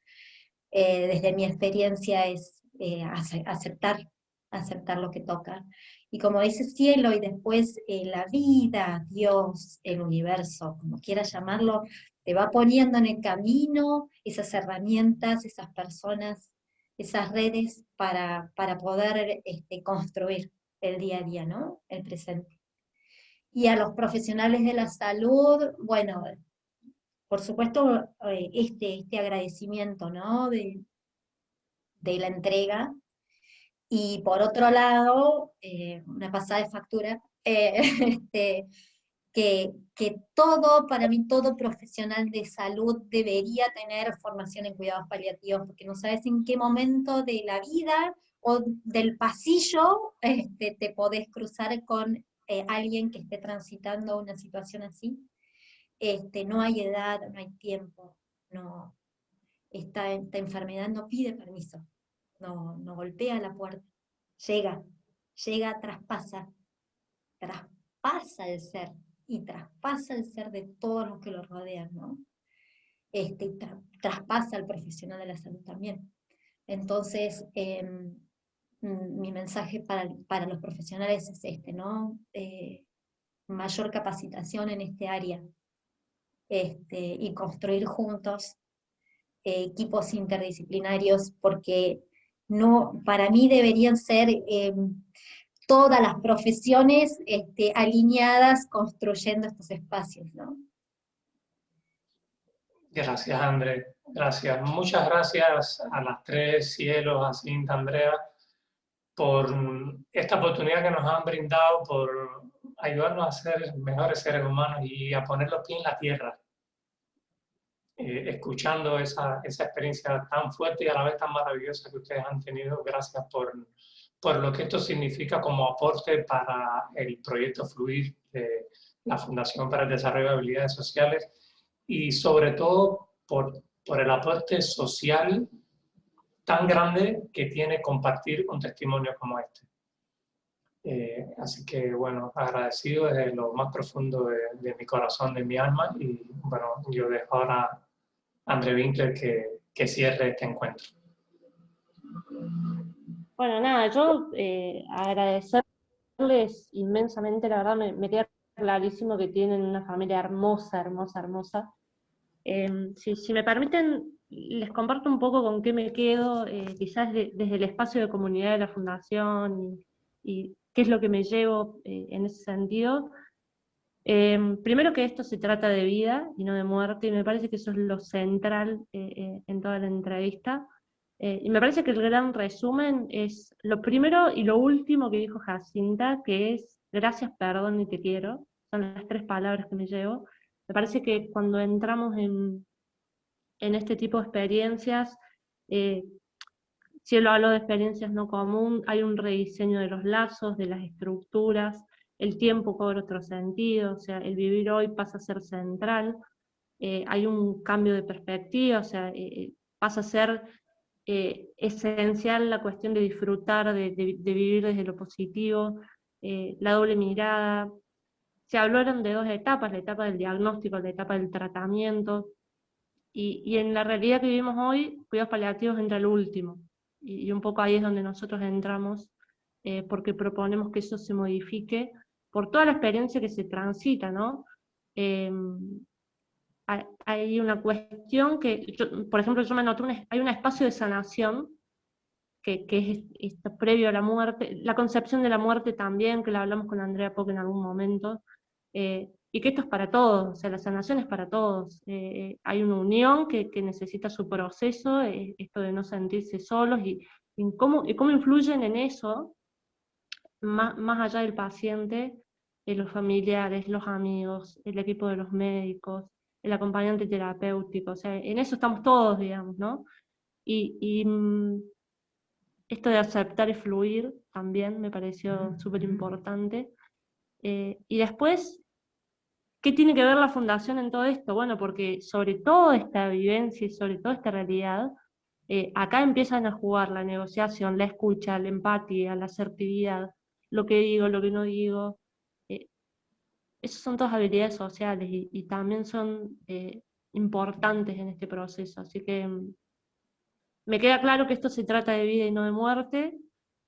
desde mi experiencia es aceptar lo que toca. Y como dice Cielo, y después la vida, Dios, el universo, como quieras llamarlo, te va poniendo en el camino esas herramientas, esas personas, esas redes para poder construir el día a día, ¿no? El presente. Y a los profesionales de la salud, bueno, por supuesto, este agradecimiento, ¿no? De la entrega. Y por otro lado, una pasada de factura, que para mí, todo profesional de salud debería tener formación en cuidados paliativos, porque no sabes en qué momento de la vida o del pasillo te podés cruzar con alguien que esté transitando una situación así. No hay edad, no hay tiempo, no, esta enfermedad no pide permiso, no golpea la puerta, llega, traspasa el ser, y traspasa el ser de todos los que lo rodean, ¿no? Traspasa al profesional de la salud también. Entonces, mi mensaje para los profesionales es ¿no? Mayor capacitación en este área, y construir juntos equipos interdisciplinarios, porque para mí deberían ser todas las profesiones alineadas construyendo estos espacios, ¿no? Gracias, André. Gracias. Muchas gracias a las tres, Cielos, a Cinta, Andrea, por esta oportunidad que nos han brindado, por ayudarnos a ser mejores seres humanos y a poner los pies en la tierra. escuchando esa experiencia tan fuerte y a la vez tan maravillosa que ustedes han tenido. Gracias por lo que esto significa como aporte para el proyecto Fluir de la Fundación para el Desarrollo de Habilidades Sociales y sobre todo por el aporte social tan grande que tiene compartir un testimonio como este. Así que, bueno, agradecido desde lo más profundo de mi corazón, de mi alma, y bueno, yo dejo ahora a André Winkler que cierre este encuentro. Bueno, nada, yo agradecerles inmensamente, la verdad me queda clarísimo que tienen una familia hermosa, hermosa, hermosa. Si me permiten, les comparto un poco con qué me quedo, quizás desde el espacio de comunidad de la Fundación y qué es lo que me llevo en ese sentido. Primero que esto se trata de vida y no de muerte, y me parece que eso es lo central en toda la entrevista. Y me parece que el gran resumen es lo primero y lo último que dijo Jacinta, que es gracias, perdón y te quiero. Son las 3 palabras que me llevo. Me parece que cuando entramos en este tipo de experiencias, si lo hablo de experiencias no común, hay un rediseño de los lazos, de las estructuras, el tiempo cobra otro sentido, o sea, el vivir hoy pasa a ser central, hay un cambio de perspectiva, o sea, pasa a ser esencial la cuestión de disfrutar, de vivir desde lo positivo, la doble mirada. Se hablaron de 2 etapas, la etapa del diagnóstico, la etapa del tratamiento, y en la realidad que vivimos hoy, cuidados paliativos entra el último, y un poco ahí es donde nosotros entramos, porque proponemos que eso se modifique por toda la experiencia que se transita, ¿no? Hay una cuestión que, por ejemplo, yo me noté, hay un espacio de sanación que es esto previo a la muerte, la concepción de la muerte también, que la hablamos con Andrea Poc en algún momento, y que esto es para todos, o sea, la sanación es para todos. Hay una unión que necesita su proceso, esto de no sentirse solos, y cómo influyen en eso, más allá del paciente, los familiares, los amigos, el equipo de los médicos, el acompañante terapéutico, o sea, en eso estamos todos, digamos, ¿no? Esto de aceptar y fluir también me pareció súper importante. Y después, ¿qué tiene que ver la Fundación en todo esto? Bueno, porque sobre toda esta vivencia y sobre toda esta realidad, acá empiezan a jugar la negociación, la escucha, la empatía, la asertividad, lo que digo, lo que no digo. Esas son todas habilidades sociales y también son importantes en este proceso. Así que me queda claro que esto se trata de vida y no de muerte,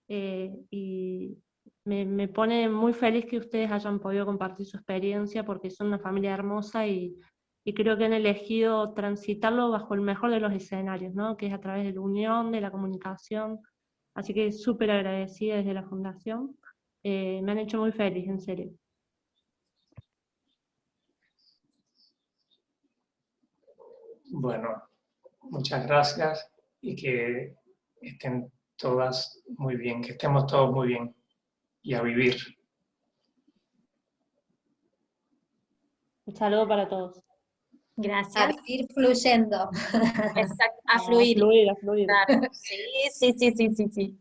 y me pone muy feliz que ustedes hayan podido compartir su experiencia, porque son una familia hermosa y creo que han elegido transitarlo bajo el mejor de los escenarios, ¿no? Que es a través de la unión, de la comunicación. Así que súper agradecida desde la Fundación. Me han hecho muy feliz, en serio. Bueno, muchas gracias y que estén todas muy bien, que estemos todos muy bien y a vivir. Un saludo para todos. Gracias. A vivir fluyendo. Exacto, a fluir. A fluir. Claro. Sí.